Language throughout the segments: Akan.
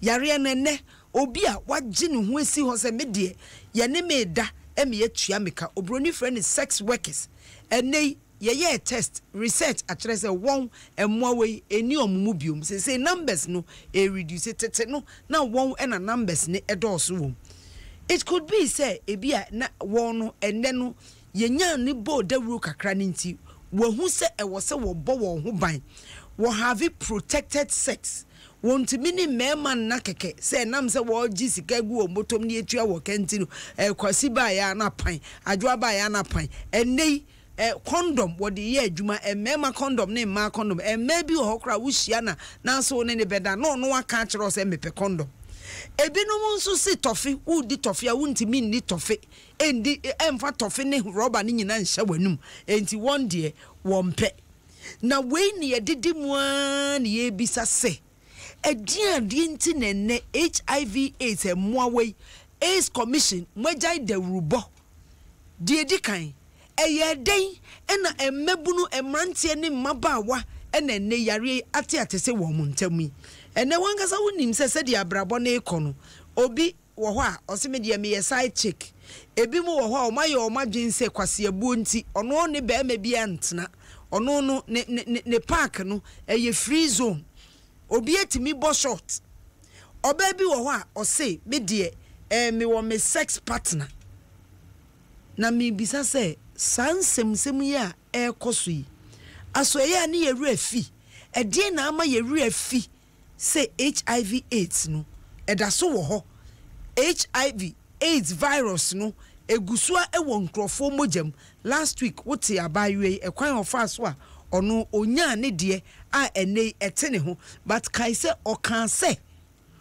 yare ne obi a wagye ne ho esi ho se me de ye ne me da eme yetua meka obroni friend sex workers ene ye test research akyere se won emwa we eni omumu biom say numbers no reduce tete no na won na numbers ne edoso wom. It could be say ebia na won no ene no yenya ne bo dawru kakra ne nti wo hu se ewo se wo bo won ho ban wo have protected sex won't mini man na keke say nam se wo gi sika gu o motom ne etua wo kenti no kwasi ba ya na pan adwoa ba ya na pan enei condom wo de ye adwuma mema condom ne ma condom maybe ho kra wo hia na so ne beda no aka kire se mepe condom ebinom nso si tofe wo di tofe a wontimi ni tofe endi emfa tofe ne rubber ne nyina nhya wanum enti won de wo mpe na we ne yedidi mu a ne ye bisa se edian di nti ne HIV AIDS emwa AIDS commission mwajai de rubo die di kan eye den na emmebunu emrantie ne mabawa na ne yare ate se wo muntamu ene wankasa wonim se de abrabo na ekono obi wo ho a oseme de me side chick ebi mu wo ho a o maye o madwense kwase abuo nti ono ne be ma bia ntena ono no ne park no eye free zone obi etimi bo short oba bi wo ho a o say me de me wo me sex partner na me bisa se sansem ya ekoso yi aso ye ani ye refi ede na ama ye refi say HIV AIDS no edaso wo ho HIV AIDS virus no egusua ewo nkrofo mojam last week wote abaye ekwan ofa so a ono onya ne de a ene etene ho but kai se okan se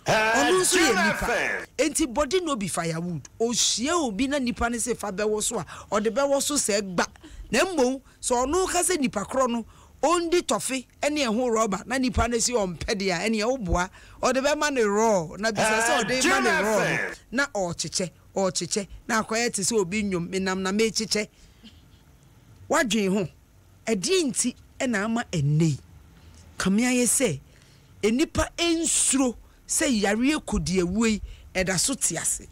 onu so ye nipa enti body no be firewood o hie obi na nipa ne se fa bewo so a o de bewo so se gba na mmom so onu ka se nipa kro no ondi tofe ene ho rubber na nipa ne se ompede a ene oboa o de be ma ne raw na bisa se o de ma ne raw na o chiche na akoye te se obi nnwom menam na me chiche wadwen ho edi nti ena ama enei kamia ye se enipa ensuro se yare kodie wei eda so tiase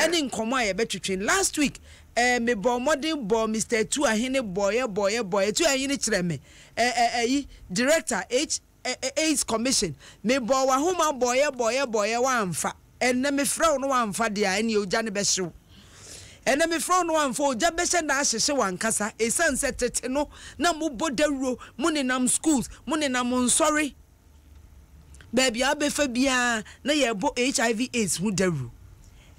ene nkomo a ye betwetwen last week me bo modern boy Mr. Tu ahene boy tu ahene kire me director AIDS commission me bo wa homa boy wa amfa enne me frɛ no wa amfa de a ene oja ne be hyew ene me frɛ no wa amfa oja be hye na ahyehye wankasa esanse tete no na mo bodawuro mo ne nam schools mo ne nam nsori baby abefa bia na ye bo HIV AIDS mu dawuro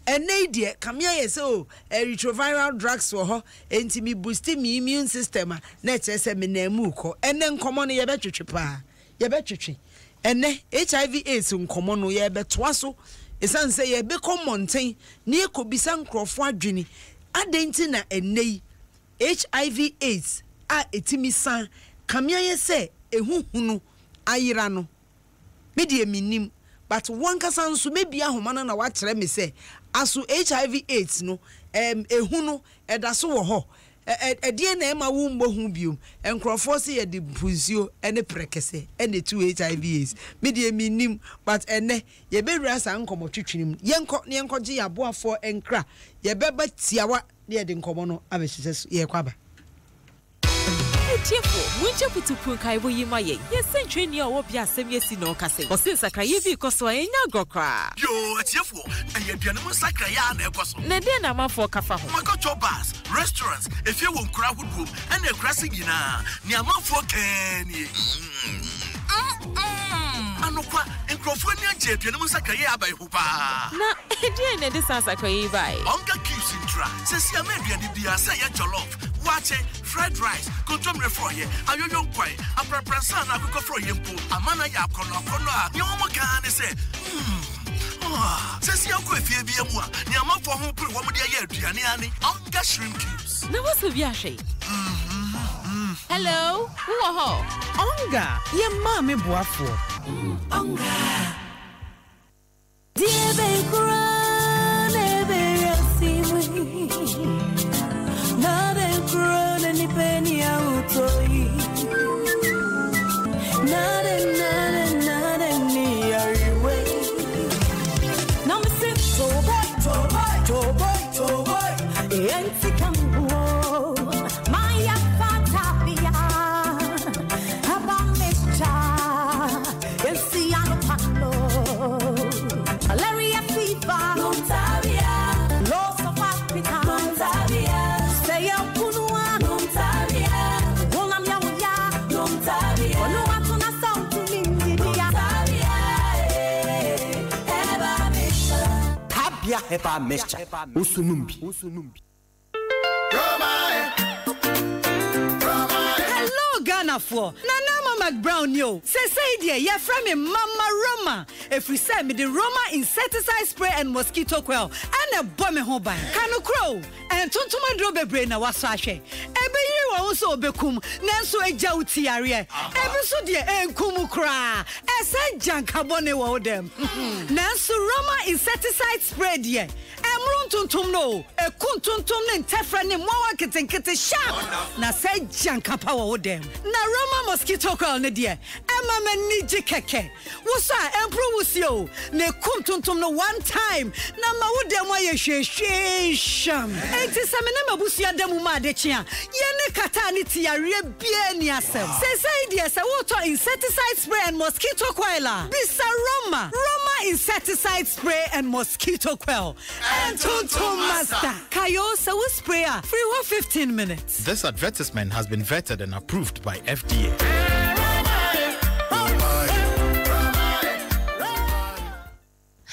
ene die kamia ye so retroviral drugs wo ho enti mi boost mi immune system na chese me na mu ko ene nkomo no ye betwetwe pa ye betwetwe ene HIV AIDS nkomo no ye betoa so esanse ye be komonten na ekobisa nkrofo adwene adenti na ene HIV AIDS a etimi san kamia ye se ehuhunu ayira no me die minim but one kasa nso mebi ahoma na wa kire me se aso HIV AIDS no ehunu edaso wo ho edie na ema wo mbo hu biom enkrofo se ye de punzio ene prekese ene tu HIV AIDS me de minim but ene ye be wura san nkomo twetwenim yenko gye yaboafo enkra ye beba tiawa de de nkomo no abehyeso ye kwaba Tiefo, winche putupu kai wo yima ye. Ye sentwe ni owo bia asem yesi no kase. Osin sakraye bi koso enya gokra. Yo, tiefo, eye bia no sakraye na ekoso. Na de na mafo kafa ho. Makocho bars, restaurants, efie wo nkura hudum, ena ekura sigina. Ni amafo kani. Anokwa, enkrofo ni anje bia no sakraye abai ho pa. Na edie na de sakraye bai. Onga keeps in track. Sesi amebia ni bia say ya jollof. Wache fried rice, contomre froye, ayoyon kwai, aprapransa na akoko froye mpo, amana ya kono a, ni omo kan se. Sesi yanko efie bi emu a, ni amafo ho pere wo mo de ye aduane ani, onga shrimp cubes. Na waso bi ahwe. Hello, who ho? Onga, ye ma me boafo. Onga. Die be kura ne be yasiwi. Na de kura ni penny autoi. Na de ni are Alia Hepa Mixture. Usunumbi. Hello, Ghana for Nana McBrown, yo. Say, dear, you're from me, Mama Roma. If we send me the Roma insecticide spray and mosquito coil, and a bomb home by Cano Crow, and Tontoma Drobe Brain, a wasashe. Every year also become Nanso a Jouti area. Every so dear, and Kumukra, as I jankabone wo them. Nanso Roma insecticide spray, dear. Emrun tuntum no, a kuntuntum and tefrani mwa kitten sharp. Na say jankapa wo them. Na Roma mosquito coil, ne dear. Emma maniji keke. Wosa empro ne kuntuntum no one time. Na ma wo dem wa ye sham. Enti samene mabusia dem ma de chia. Ye ne kata ni tiare bia ni asem. Say dear say water insecticide spray and mosquito coil. Bisa Roma insecticide spray and mosquito coil. And tuntum master. Kayo so sprayer free 15 minutes. This advertisement has been vetted and approved by FDA.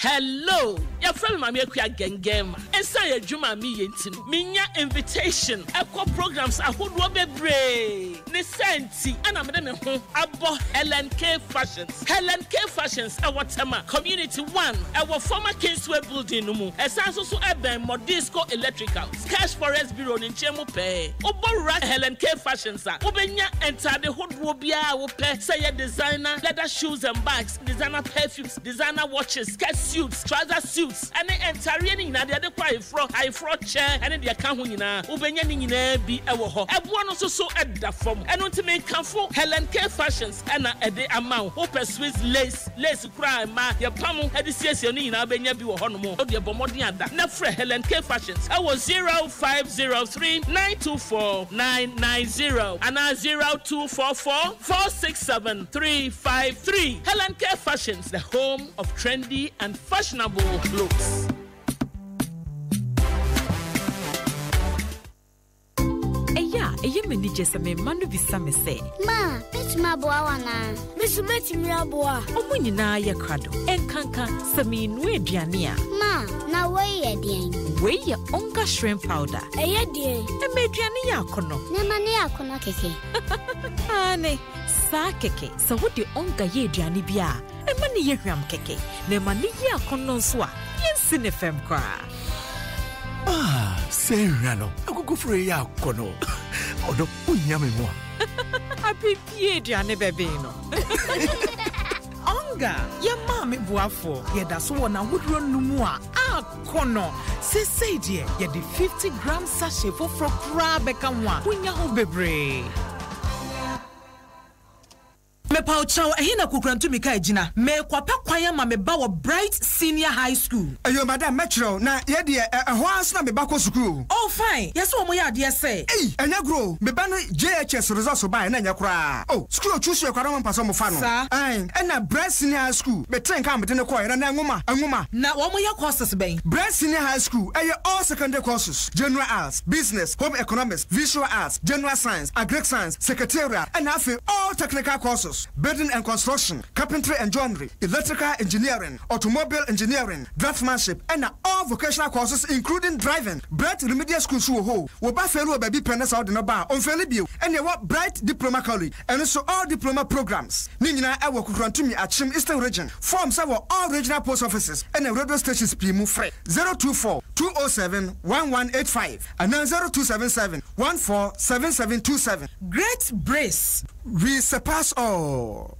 Hello, your friend Mammy Quia Gengem, and say Juma me yentin. Minya invitation. Echo programs I would be brave. Nesenti, and I'm them abo Helen K Fashions. Helen K Fashions, our Tama, Community 1, our former Kingsway building, as also Eben Modisco Electricals, Cash Forest Bureau in Chemupe. Obora Helen K Fashions, Obenya enter the hood Robia, will pay say designer, leather shoes and bags, designer perfumes, designer watches, suits, trouser suits, and the entire in the other quite high front chair, and the account Ubenya be a woho. Everyone also so at the form, and want to make comfort Helen K Fashions, and at the amount, open Swiss lace crime, your palm, and the CSN, Abenya be honomo, or the Bomodian, Nafre Helen K Fashions. I was 0503 924 990 and 0244 467 353. Helen K Fashions, the home of trendy and fashionable clothes. Eye meni jesame manu bisame se. Ma, bitch ma boawana. Miss meti mi aboa. Omo nyina ye krado. Enkanka sami nu aduane a. Ma, na we ye den. We ye onga shrimp powder. Eye den. E me aduane ya akono. Ne ma ne akono keke. Ane, sa keke. So what the onga ye aduane bia. E ma ne ye hwam keke. Ne ma ne ye akono nso a. Yensi ne fem kwa. Ah, Serrano. I go for a yakono. Odo unyame mo. Happy aduane bebe no. Onga, ye mama buafo. Ye da so na wodro numu a akono. Say dear, ye the 50-gram sachet for crab bekanwa. Unya ho bebre. Me pa ochaw ehina kukrantu mika ejina me kwapa kwanya ma me ba wo Bright Senior High School. Ayo madam metro na ye de ho ans na me ba ko school. Oh fine. Yes wo mo ya de say. Enya grow me ba no JHS results ba na nya kura. Oh school choose your kwara mpaso mo fa no. Ai na Bright Senior High School me train ka me de ne ko era na nwoma. Na wo mo ya courses ben. Bright Senior High School all secondary courses. General arts, business, home economics, visual arts, general science, agric science, secretarial and all technical courses. Building and construction, carpentry and joinery, electrical engineering, automobile engineering, draftsmanship, and all vocational courses including driving. Bright Remedial School Suho, Woba Felu Baby Pennas out in a bar on Felibio, and you want Bright Diploma College, and also all diploma programs. Nina, I will to me at Chim Eastern Region. Forms our all regional post offices and a radio stations Pimu Frey 024 207 1185 and then 0277 147727. Great Brace. We surpass all.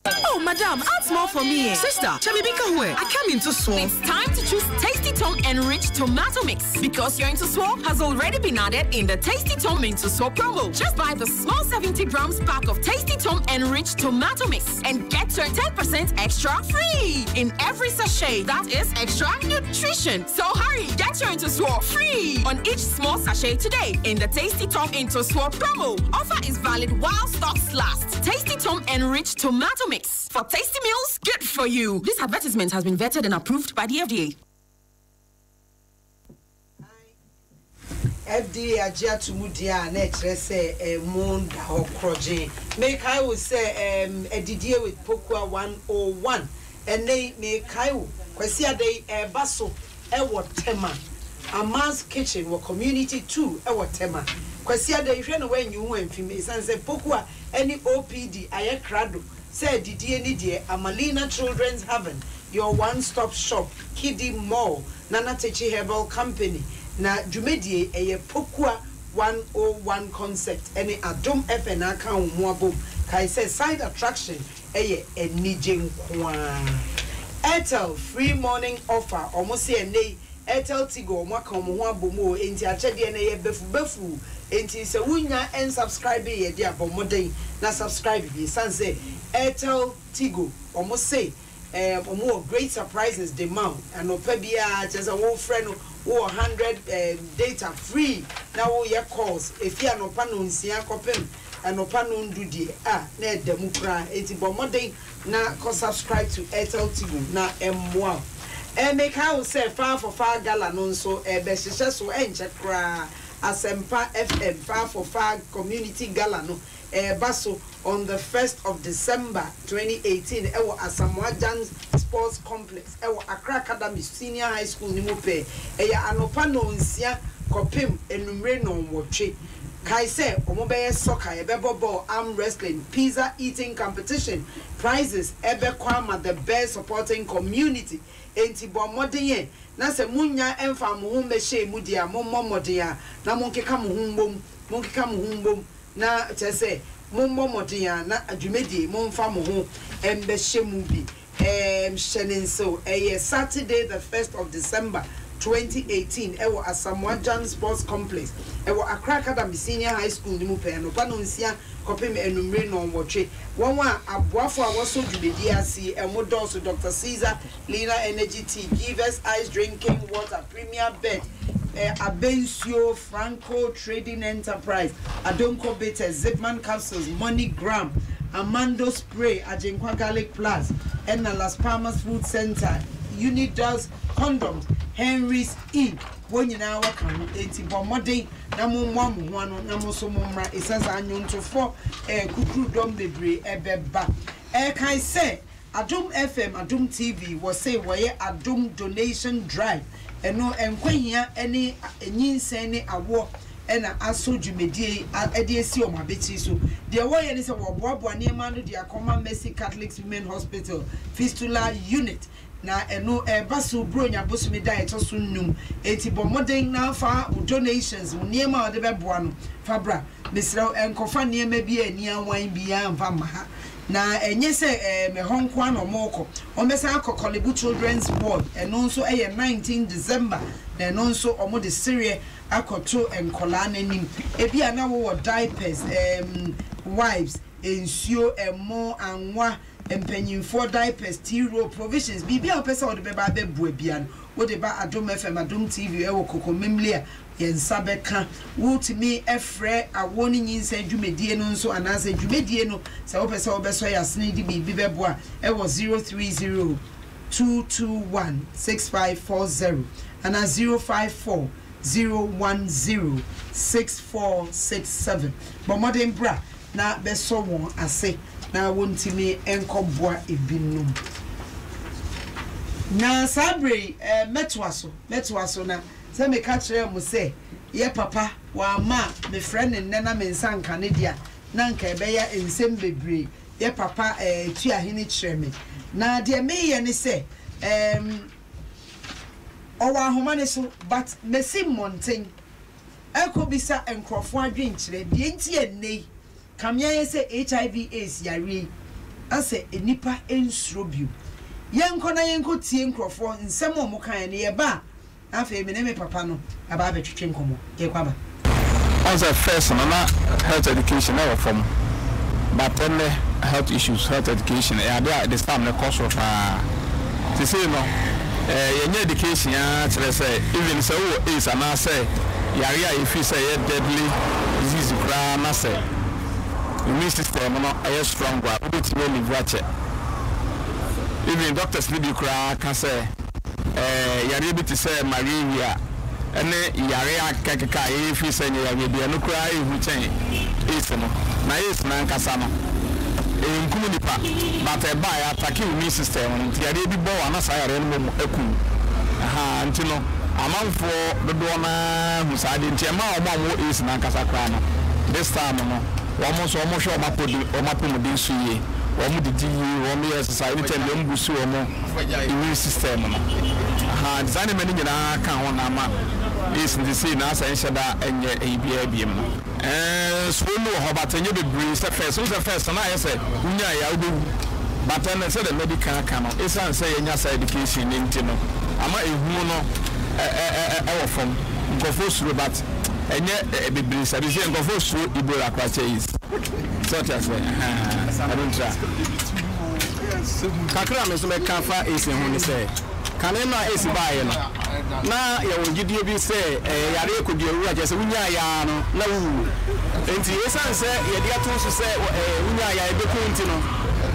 Oh, madam, add more for me. Sister, Chabibika Hue, I came into Swamp. It's time to choose Tasty Tom Enriched Tomato Mix because your Into Swamp has already been added in the Tasty Tom Into Swamp promo. Just buy the small 70 grams pack of Tasty Tom Enriched Tomato Mix and get your 10% extra free in every sachet. That is extra nutrition. So hurry, get your Into Swamp free on each small sachet today in the Tasty Tom Into Swamp promo. Offer is valid while stocks last. Tasty Tom Enriched Tomato Mix. For tasty meals, good for you. This advertisement has been vetted and approved by the FDA. FDA Adjoa Nhyira na ekere say moon da okroje. Make I will say edidie with Pokua 101 and they make I kwesi ade baso Tema. Ama's Kitchen or Community 2 Tema. Kwasia de hwe no when you went fime sanse pokua any OPD aye krado say didie ni die Amalina Children's Heaven your one-stop shop Kiddie Mall Nana Techi Herbal Company na dwumedie eye pokua 101 concept any Adom FN account moabo kai say side attraction eye enije nkwa Airtel free morning offer almost say nay Airtel Tigo mwaka omuhu abomo enti achede na ye befu enti se wunya en subscribe ye dia bomoden na subscribe bi sanse Airtel Tigo almost say more great surprises demand and opebia chese wo friend wo 100 data free na wo ye calls if you no pa no nsia kopem anopa no ndudie na edemu kra enti bomoden na ko subscribe to Airtel Tigo na emwa make how say far for far gala no so be hihye so enche kra Asempa FM far for far community gala no baso on the 1st of December 2018 ewo Asamoah Gyan Sports Complex ewo Accra Academy Senior High School ni mo pe eya anopa no nsia kopim enumre no nwotwe kai say omobeye soccer ebebo ball arm wrestling pizza eating competition prizes ebe kwama the best supporting community enti bo modeye na se munya emfa mo hu mehye mu dia mommo modea na monkeka mo hu na chese mommo modea na adwumedi momfa mo hu embehye mu bi shenenso Saturday the 1st of December 2018 ewo Asamoah Gyan Sports Complex ewo Accra Academy Senior High School ni mu pe no pa no nsia kopem enumre no nwotwe wonwa aboafo a woso dwumedi asi emodos Dr. Caesar Lina Energy Tea Givers Ice Drinking Water Premier Bed Abensio Franco Trading Enterprise Adonko Beta Zipman Capsules MoneyGram Amando Spray Ajenkwa Garlic Plus and Las Palmas Food Center Unidos Condoms Henry's Inn wonyina waka no enti bomode na momwa muhwano na mosomomra esaza anyonto for kukuru dom bebre ebeba kai say Adom FM Adom TV was say where Adom donation drive eno enkwahia ene enyinsen ne awo ena aso dwumedie ediesi omabeti so de woye ne se wo boaboa ne ma no de akoma Mercy Catholic Women Hospital fistula unit na eno baso bronya bosumi diet so num enti bomoden na fa donations niema ode beboa no fabra mesra enkofa niema bi ani anwan bi anfa maha na enye se me honkwa no moko omesa akokolibu children's board eno nso 19 December na eno nso omo de serie akoto enkola nanim ebi ana wo diapers wives ensio emo anwa empanyinfo diapers tea-roll provisions bibia opesa wo de beba bebu abian wo de ba Adom FM Adom TV ewo kokomemlia yensa beka wo timi efre awoni nyinsa dwumedie no nso anase dwumedie no se wo pesa wo beso yasne di bibi bebu a ewo 030 221 6540 and 054 010 6467 bomodin bra na beso won ase na wontimi enkoboa ebinum na sabre metwaso na se me ka kire mu se ye papa wa ma me friend nna me nsanka ne dia na nka ebeya ensem bebre ye papa tu ahini kire me na de me ye ne se owa ahoma ne so but mesi mountain ekobisa enkrofo adwen kire de nti enei kamya yese HIV AIDS yare ase enipa ensrobio yenko na yenko tie nkrofo nsem omo kan ne ye ba afa emi ne me papa no aba betwetwe nkomo ye kwaba as a first na health education na from but then health issues health education e ada the time na course of to say no yenye education ya tell say even say wo is ana say yare ya if say deadly disease kra na say immune system no are strong gwa obeti we live wache even doctors need kra can say yare bi to say malaria ene yare akakaka if say yare bi no kra ehu chen is no na is na nkasa no nkumu nipa but e ba ya attack immune system no yare bi bo ana say yare no eku Antino amanfo dodo na musade nti ma omo is na kasa kra no this time no omo so omo hwe omapomuden suye omo didi omo exercise anytime dem busu omo immune system no design many nyina ka ho na ma is the say na asa enhyeda enye ebia no so no ho batenye bebre se first na ye say unya ya obewu but then say the medical can is say yenya side education nti no ama ehu no from Gofosuru, but enye bebre sabi say Gofosuru Ibola kwache is so just I don't try kakra me so me kafa is hu ni say kan na is bae no na ya wongidie bi say yare kodie ru aje say unya ya no na wu enti esan say ye dia to so say unya ya ebeku nti no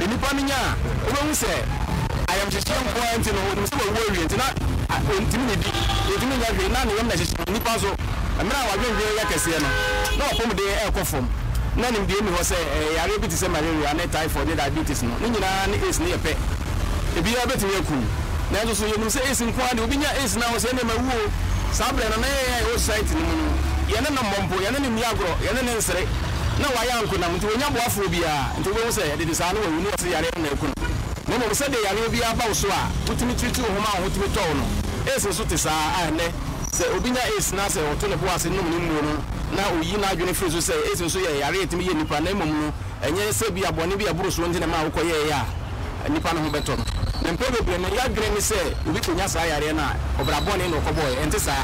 enipa no nya obehu say I am just young point no so we worry nti na ntimi di ntimi nya hwe na ne yam na hye nipa so amira wa dwen ya kese no na opom de ekofom na nim de mi ho say yare bi ti say malaria na typhoid na diabetes no ni nyina na is ne yepe ebi ya betimi eku na so yenu say is nko ade obi nya is na ho say ne mawuo sabre na o site ni mu no ye ne no mompo ye ne ni agro ye ne nsere na wa ya nko na mti wonya boafo bia nti wo say de sa na wawu ni say yare na eku no mo say de yare bi aba so a wotimi twiti ho ma wotimi tɔw no ese so te sa ane say obi nya is na say oto ne bo ase no mu no na oyi na adwene free so say ese so ye yare etimi ye nipa na emom no enye se bi abone bi aburo so ntine ma wo ye ya nipa no ho beto no na mpo bebre na ya adwene ni say obi konya sa yare na obrabone no koboy ente sa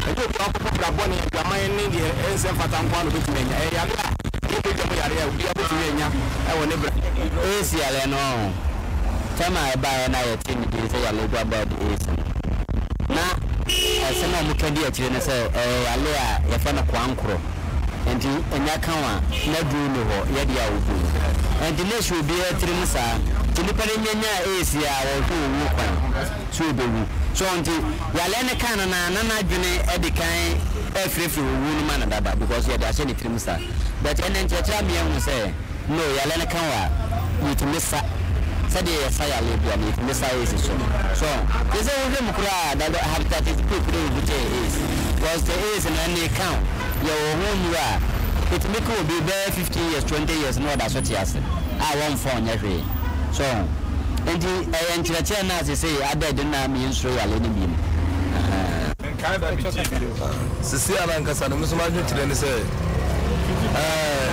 ente obi akopɔ obrabone adwaman ne de ense fata nko no betumi nya yare a obi dem yare a obi abetumi nya e wo ne bra esi yare no tama e ba na ye tini di say yare go about is na ese na mutodi a kire ne say yare a ye fa na kwankro enti enya kanwa na du no ho ye dia obu enti ne shu bi e tiri musa tini pare nyanya esi a wo hu wu kwan so obewu so enti yare ne kan na na dwene e di kan e frefre wu no man dada because ye da se ni tiri musa but enen checha mi en say no yare ne kanwa yitimisa said yes I live here Miss is so is a mukra that habitat is people is because there is an any account your home you are it make will be there 15 years 20 years no that's what you say I won't phone every so and the na say I did not mean so ya le ni sisi alankasa no muso madwe tire ne say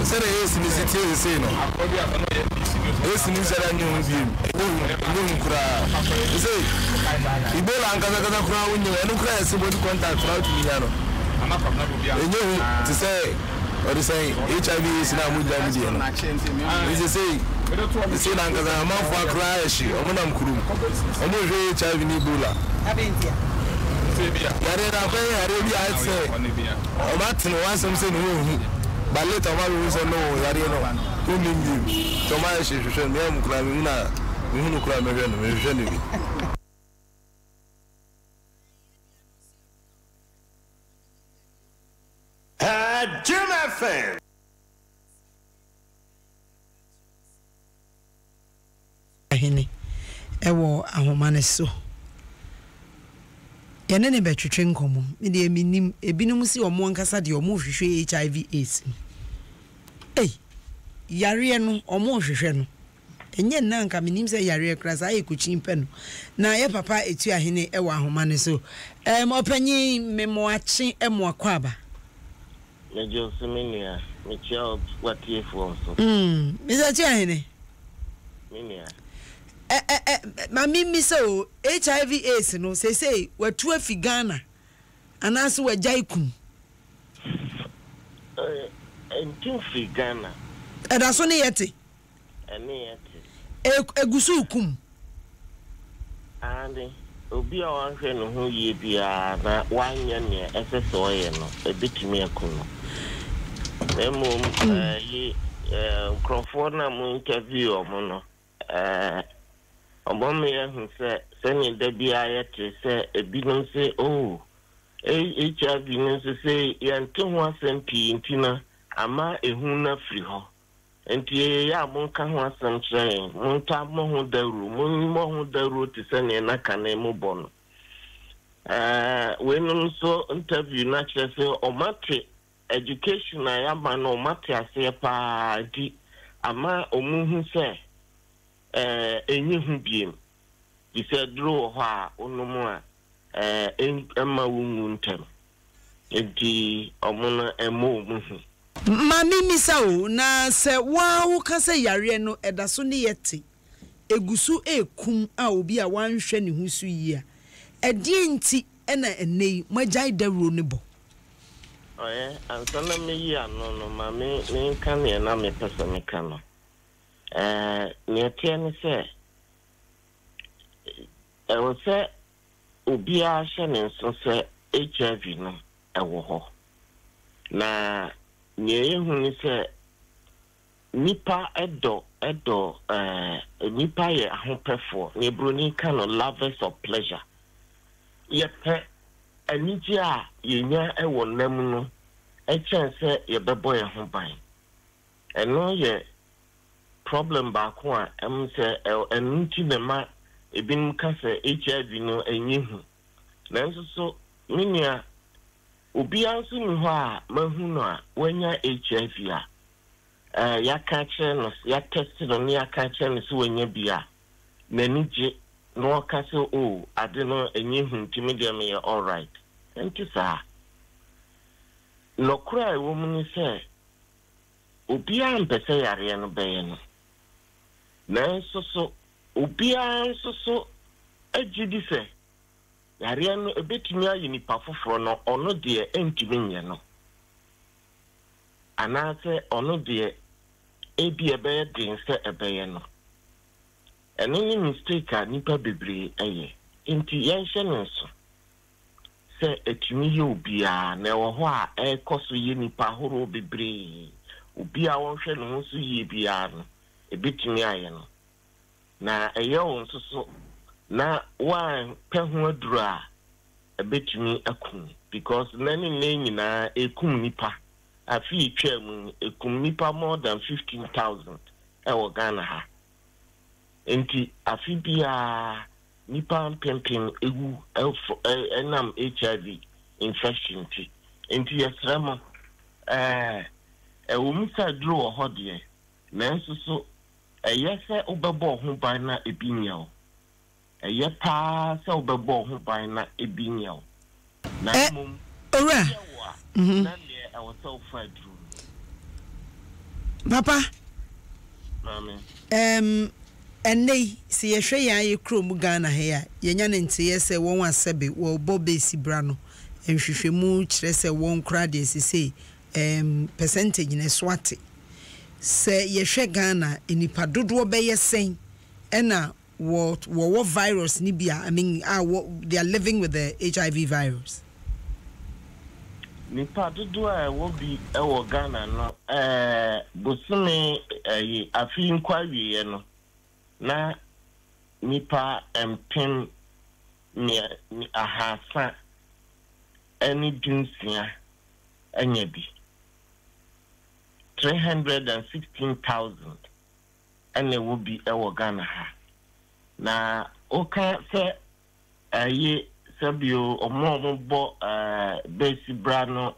say the is ni city say no esi ni sara nyu bi nyu kura say Ibola ankaza kura wonye enu kura esi body contact kura tumi ya no enye to say or say HIV is na muja mu die no is say na ankaza amanfo kura eshi omuna mkuru omo hwe HIV ni Ibola yare na kwa yare bi a say o ma tinu wansam say no hu but later we say no yare no Umimbi, Thomas, you should me Kramina, Munu Kramina, Adjoa FM. Ahini, ewo ahomane so. Yene ne betwetwe nkomo. Me de minim ebinom si omo nkasa de omo hwehwe HIV/AIDS. Yare no omo hwehwe no enye na nka minim se yare krasa ayekuchi mpe no na ye papa etu ahene e wa ahoma ne so opanyi memoachi emo akwaba mejo seminia me child watie for so misa ti ahene minia mami mi so HIV/AIDS no say watu afi Ghana anaso wajaikum entin fi Ghana Eda so ne yete ene yete egusu kum ande obi a wanhwe no ho yie bia na wanya ne eseso ye no ebitimi akun no memo yi Crawford na mu interview omo no omo ye hu se ni da bia yete se ebinom se HIV no se yanto ho asempi ntina ama ehun na firi ho enti ya monka ho asem monta mo ho daru te se ne na kana mu bono When so interview naturally say omate education I am no omate ase pa di ama omuhu say enyi hu biem di say draw ha onomu a emma wungu ntem enti omuna emo omuhu mami misao na se wa wo ka se yare no edaso ne yete egusu ekum a obi a wanhwe ne husu yi a edi nti ena enei magai dawro ne bo antana me yi ano no mami me kan ne na me pesa me kan no ne tie ne se wo se obi a hye ne nso se HIV no ewo ho na nye hu ni se nipa edo nipa ye ahopefo ne broni kan no lovers of pleasure ye pe aniji a yenya ewo nam no chance ye bebo ye ho ban eno ye problem ba ko a se enunti ne ma ebin ka se HIV no enyi hu nanso so minia obi anso ni ho a mahu no a wanya HIV a ya ka che no ya test no ni ya ka che no so wanya bia na ni je no ka se o ade no enyi hu ntimi de me all right enti sa no kura wo mu ni se obi an pese yare no be no nanso so obi an so agidi se yare no ebetumi ayi nipa foforo no ono de entimi nye no anase ono de ebi ebe din se ebe no eno ni mistake a nipa bebre eye enti yenhye no so se etumi ye obi a na wo ho a ekoso ye nipa horo bebre obi a wonhwe no so ye bia no ebetumi aye no na eye won so na one pehu adura ebetumi akum because nani nyina ekum nipa afi twam ekum nipa more than 15,000 ewo Ghana ha enti afi bia nipa pempem egu enam HIV infection ti enti yesramo ewo musa duro wo hodie nanso so eyese obebo ho ban na ebinyao eye pa se obebo ho ban na ebinyao na mum ora na le awoso fadru papa mama enei si yehwe yan ye krom Ghana he ya yenya ne nteye se won asebe wo bobesi bra no enhwehwemu kire se won kra de sisi percentage ne swate se yehwe Ghana enipa dodo be yesen ena what virus ni bia I mean they are living with the HIV virus nipa dodo a wo bi ewo Ghana no bosome afi nkwawie no na nipa empem ni ahasa any dunsia anya bi 316,000 ene wo bi ewo Ghana ha na oka se sabio omo bo base brano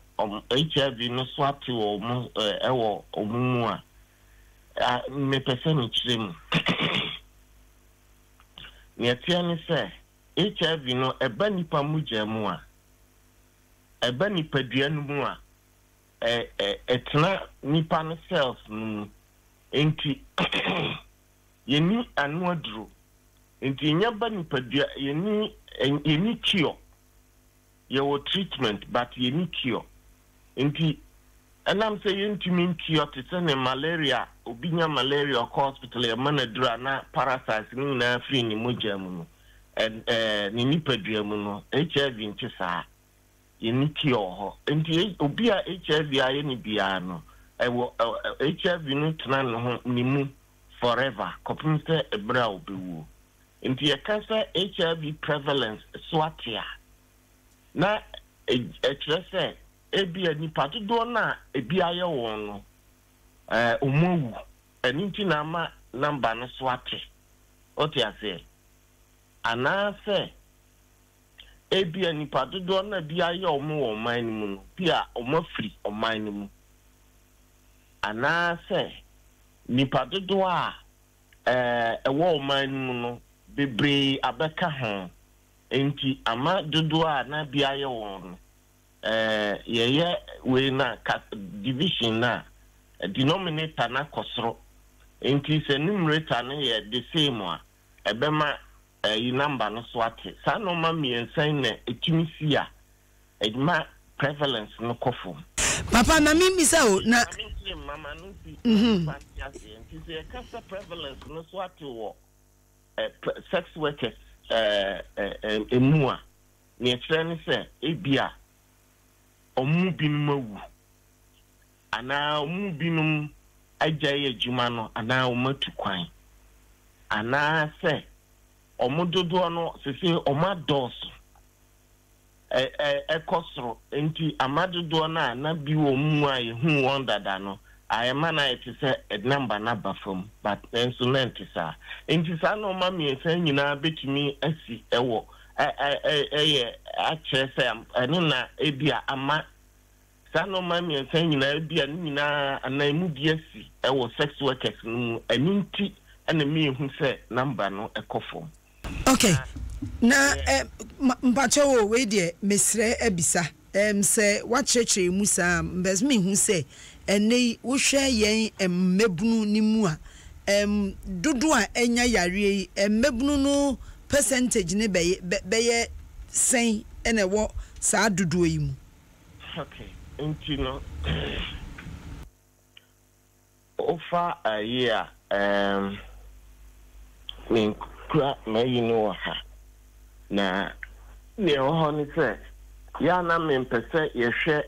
HIV no swati wo mo ewo omumu a me pese mi chirem ni atia ni se HIV no eba nipa mugya mu a eba nipa duanu mu a etna nipa no cells no enti yeni anu aduro enti nyaba nipa dua yeni cure your treatment but yeni cure enti anam say yentumi cure to say malaria obinya malaria hospital ya manadura na parasites ni na free ni mugya mu no ni nipa dua mu no HIV nti saa yeni cure ho enti obi a HIV aye ni bia no HIV no tena no ho ni mu forever kopim say ebra obewu enti ya cancer HIV prevalence swatia na say ebi nipa dodo na ebi aye won no omowu eninti na ma number no swate oti ase ana se ebia nipa dodo na bia ye omo oman mu no bia omo free oman mu ana se nipa dodo a ewo oman mu no bebre abeka ho enti ama dodo a na bia ye won ye we na division na denominator na kosoro enti se numerator na ye the same a ebema number no swate sa no ma mi ensan na etimisi a edma prevalence no kofo papa na mi misa o na mama no si enti se kasa prevalence no swate wo sex workers emua ni etreni se ebia omu binum awu ana omu binum ajaye adwuma no ana omatu kwan ana se omododo no sese omadoso ekosro enti amadodo na bi wo mu aye hu won dada no ayema na it say number na bafom but insolent sa enti sa no ma mi esan nyina betumi asi ewo ache say eno na ebia ama sa no ma mi esan nyina ebia nyina anamu bi asi ewo sex workers no aninti ena mi hu say number no ekofom. Okay. Na mpacho we de mesre ebisa se wachechre musa mbezmi hu se ene wo hwe yen mmebunu ni mu a dodo a enya yare mmebunu no percentage ne beye sen ene wo sa dodo yi mu. Okay. Enti no ofa a year me ha na ne ho ni se ya na me mpese ye hwe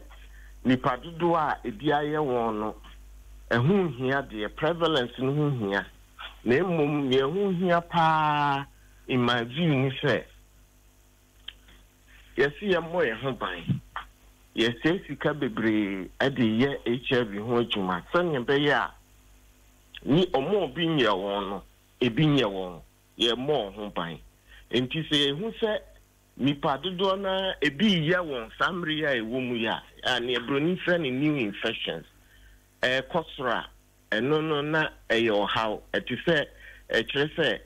nipa dodo a ebia ye won no ehun hia de prevalence no hu hia na emom ye hu hia pa in my view ni se ye si ye mo ye ho ban ye se sika bebre ade ye HIV ho adwuma sanye be ya ni omo bi nye won no ebi nye won ye mo ho ban enti se hu se nipa dodo na ebi ye won samri ya ewo mu ya and ebroni friend new infections kosra no na eyo how eti se kire se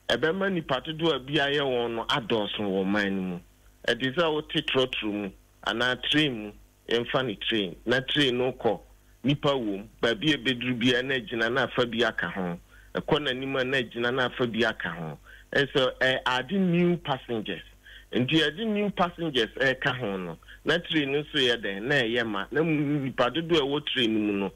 ebema nipa dodo bia ye won no adoso wo man mu eti se wo titrotru mu ana train mu emfa ni train na train no ko nipa wom ba bia bedru bia na gina na afa bia aka ho ekona nima na gina na afa bia aka ho and so adding new passengers and the new passengers ka ho no na train no so ye den na yema na nipa dodo e wo train mu no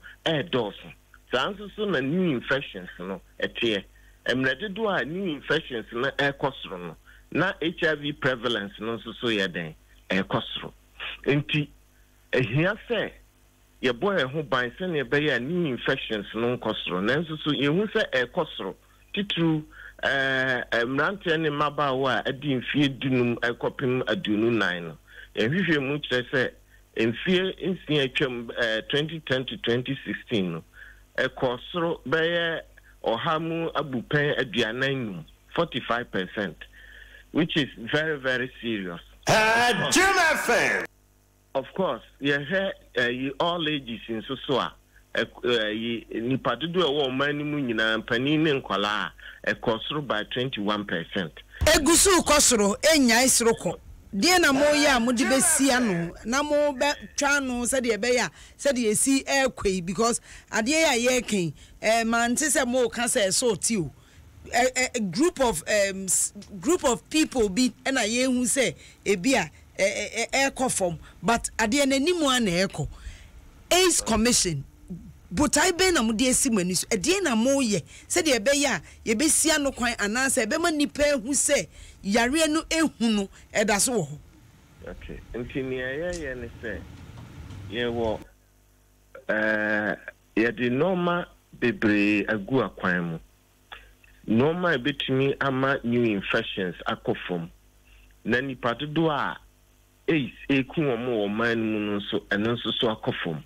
doso sanso so na new infections no etie emrede do a new infections na kosoro no na HIV prevalence no so ye den kosoro enti ehia se ye boy ho ban se na be ya new infections no kosoro nanso so ye hu se kosoro titru mrante ne mabawa adi mfie dunum ekopim adunu 9 no ehwehwe mu kire se mfie nsia atwam 2010 to 2016 no ekosoro be ohamu abupen aduanan 45%, which is very very serious. Adjoa FM. Of course, all ages in so nipa dodo e wo man mu nyina mpani ne nkwala kosoro by 21%. Egusu kosoro enya isroko die na mo ya mo de besia no na mo be twa no se de be ya se de esi ekwei because ade ya ye ken man ti se mo ka se so ti o a group of people be na ye hu se ebia ekofom but ade na nimu ana eko AIDS commission but I be na mo de esi mani so ade na mo ye se de be ya ye besia no kwan ananse be ma nipa hu se yare no ehu no eda so ho. Okay, ntini ye ne se ye wo ye di normal bebre agu akwan mu normal betimi ama new infections akofom na nipa dodo a eku omo man mu no so eno so akofom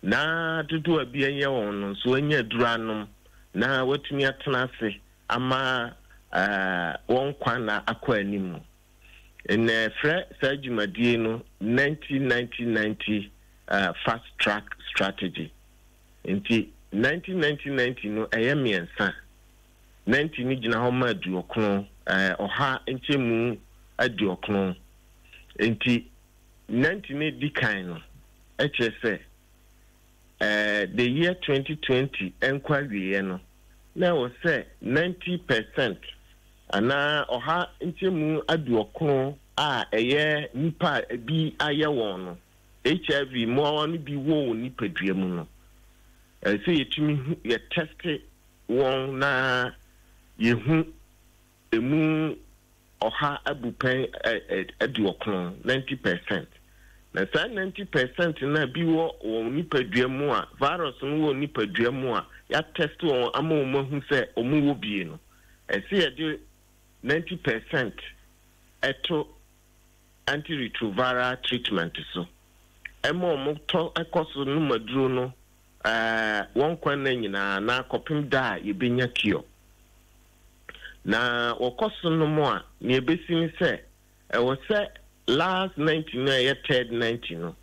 na dodo a bia ye won no so anya duranom na watumi atena ase ama won kwan na akwa animu in Sajumadi no 1990 fast track strategy. In 1990 no ayemiensa 90 ni gina homa duokron oha enchemu aduokron enti 90 ni dikan no HSA the year 2020 enquiry no na was say 90% ana oha enchemu aduokron a eye nipa bi aye won no HIV mo won bi wo nipa duamu no say yetumi ye test won na yehu emu oha abupen aduokron 90%. Na sa 90% na bi wo nipadua mu a virus no wo nipadua mu a ya test won ama wo mahu se omu wo bie no e se ye de 90% eto antiretroviral treatment so emo mo to ekoso no maduro no won kwan na nyina na kopim da ye benya kio na wokoso no mo a ne ebesini se e wo se last 99 year third 90 no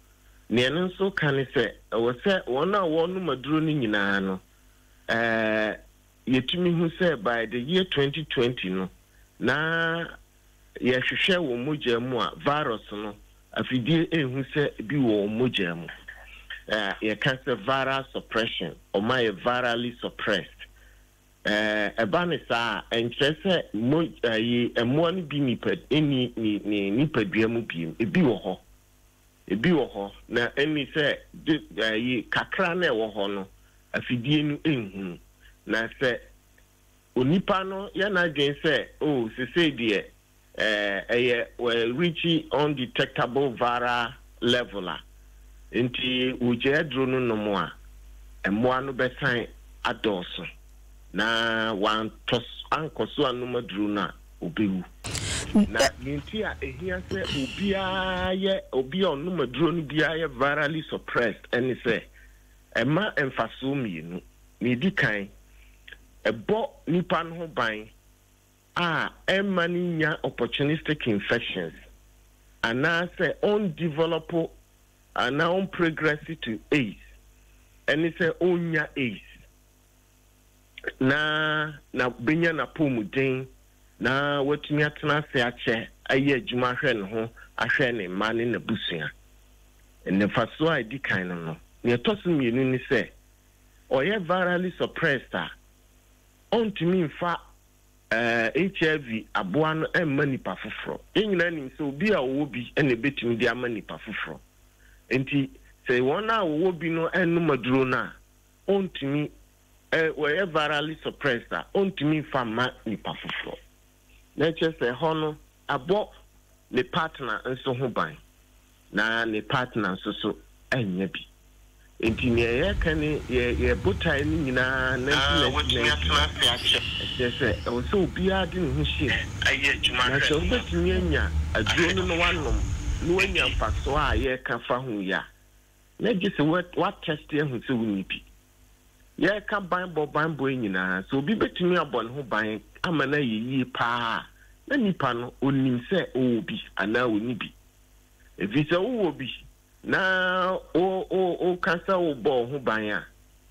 ne nso kan se wo se wona wonu maduro ni nyina no yetumi hu se by the year 2020 no na ye hwehwe wo mogya mu a virus no afidie ehu se bi wo mogya mu ye can say viral suppression or my virally suppressed ebanisa enchese emo ni bi niped eni ni nipadua mu bi ebi wo ho na eni se yi kakra na wo ho no afidie nu enhu na se onipa no ya na dwen se oh se de reach undetectable viral level enti uje drone no mo a emo anu besan adoso na wan tos ankoso anuma duru na obewu na yenti a ehia se obi onuma duru no bia ye virally suppressed and say ema emfaso mienu ni dikan ebo nipa no ho ban a ema ni nya opportunistic infections ana say on develop ana on progress to AIDS and say onya AIDS na benya na pomuden na watumi atena se ache aye adwuma hwe ne ho ahwe ne ma ne na busua ne faso a di kan no ne tosu mienu ni se oye virally suppressed ontumi mfa HIV aboa no emma nipa foforo enyina nim se obi a wo bi ene betumi di ama nipa foforo enti se wona wo bi no enu maduro na ontumi were virally suppressed on to me from my nipafufro. Nature say hono abo ne partner and so ban. Na ne partner so enyebi. Enti ne ye kan ye buta ni na na say o so bia di ne ho hie. Aye adwuma. Na so betumi anya aduro no wanom no anya faso a ye ka fa ho ya. Na gise what test ye ho so wunipi. Yeah, can buy Bambo in so be between me upon who buying a man ye pa. Then Nipan only say, oh, be, and now we be. If it's a will be now, cancer or ball who buy.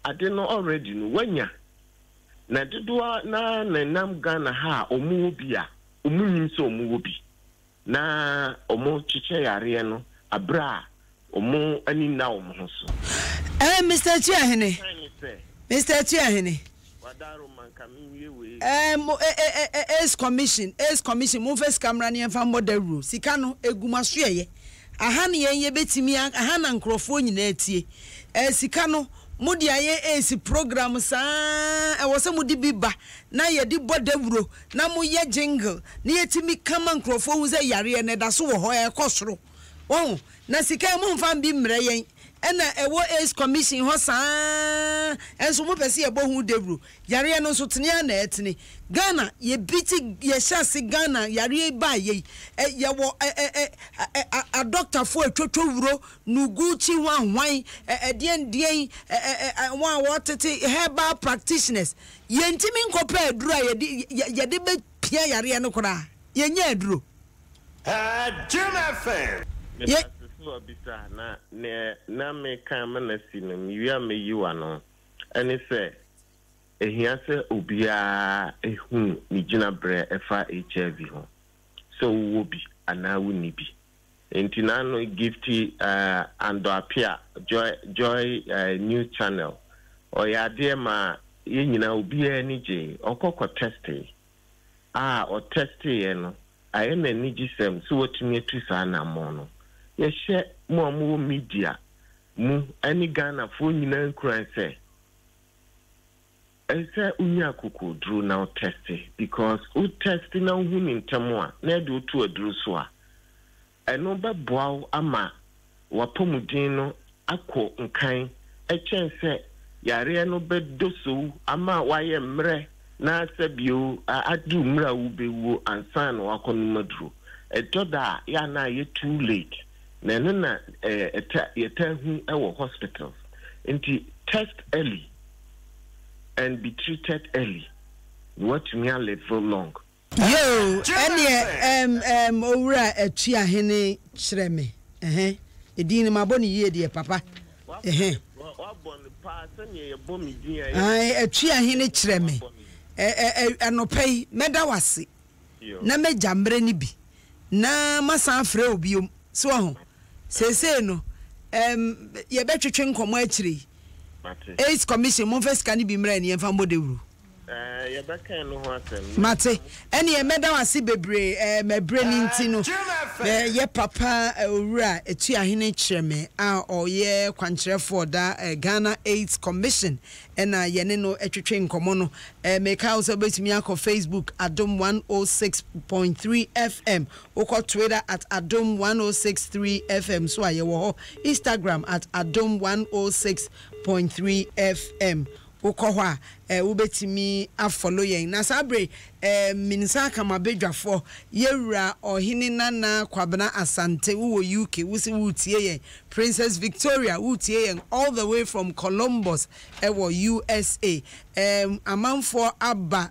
I didn't know already know when ya. Na do na nam gana ha or mubia, or moon so mubi. Na or more chiche ariano, a bra, or more any now, Monso. Mr. Chiahene. Mr. Chiahene. Commission move first camera ni emfa model rule sika no egumaso ye aha ne yen ye betimi aha na nkrofo nyina etie sika no mudi aye program saa wo se mudi biba na ye di bodawuro na mo ye jingle na yetimi kama nkrofo hu se yare ne da so wo ho e kosoro wo na sika mo mfa bi mre yen ena ewo ace commission ho saa enso mo pese ye bohu debru yare no so tene na etene Ghana ye biti ye shase Ghana yare ba ye ye wo a doctor for twotwo wuro nuguchi wanwan dien wan wotete herbal practitioners ye ntimi nkopa aduru ye de be pia yare no kora ye nya aduru Adom FM. Yeah. Na me kan na sino mi wi am yi wa no. Eni se ehia se obia ehun ni gina bre efa HIV ho. So wo bi ana wo ni bi. Enti na no gifty and appear joy news channel. O ya de ma ye nyina obia ni je okokọ testi. O testi ye no. Aye na ni gisem so wotumi atu sa na mo no. Ye share mo media mu any Ghana for nyina nkran say ese unya kuku now test because u test na hu ni ntamo a na de otu aduru so a eno be boaw ama wapomudin no akọ nkan echen say yare no be doso ama waye mre na sabio adu mra wo bewo ansan wakonu maduro edoda ya na ye too late na hu our hospitals into test early and be treated early what me live for long yo any owura atua hene kyereme edin ma boni ye de papa atua hene kyereme anopai meda wase na meja mbre ni bi na masan frɛ obiom so ho sese no ye betwetwe nkomo akire AIDS commission mo first kan bi mra ni emfa modewuru ye beka no ho asem mate ene ye meda wase bebre mebre ni ntino ye papa owura etu ahene kyereme a oye kwankyerefo da Ghana AIDS commission ena ye ne no etwetwe nkomo no make house betimi akọ Facebook Adom 106.3 FM oko Twitter at Adom 106.3 FM so aye wo ho Instagram at Adom 106.3 FM oko ho a wo betimi afollow yen na sabre minsa kama bedwafo yewura ohini nana kwabena asante wo UK wusi wutie yen Princess Victoria wutie yen all the way from Columbus ewo USA amanfo aba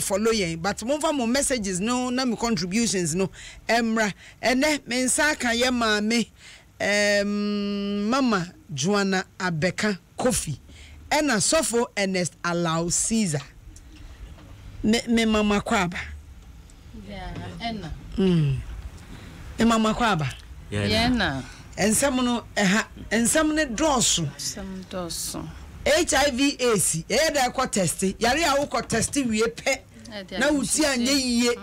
follow yen but monfa mo messages no na me contributions no emra ene minsa kan ye maame mama Joanna Abeka Kofi ena sofo Ernest allow Caesar me mama kwaba ena me mama kwaba na ensam no ensam ne doso HIV AC da ko test yare a wo ko test wie pe na wuti anye yiye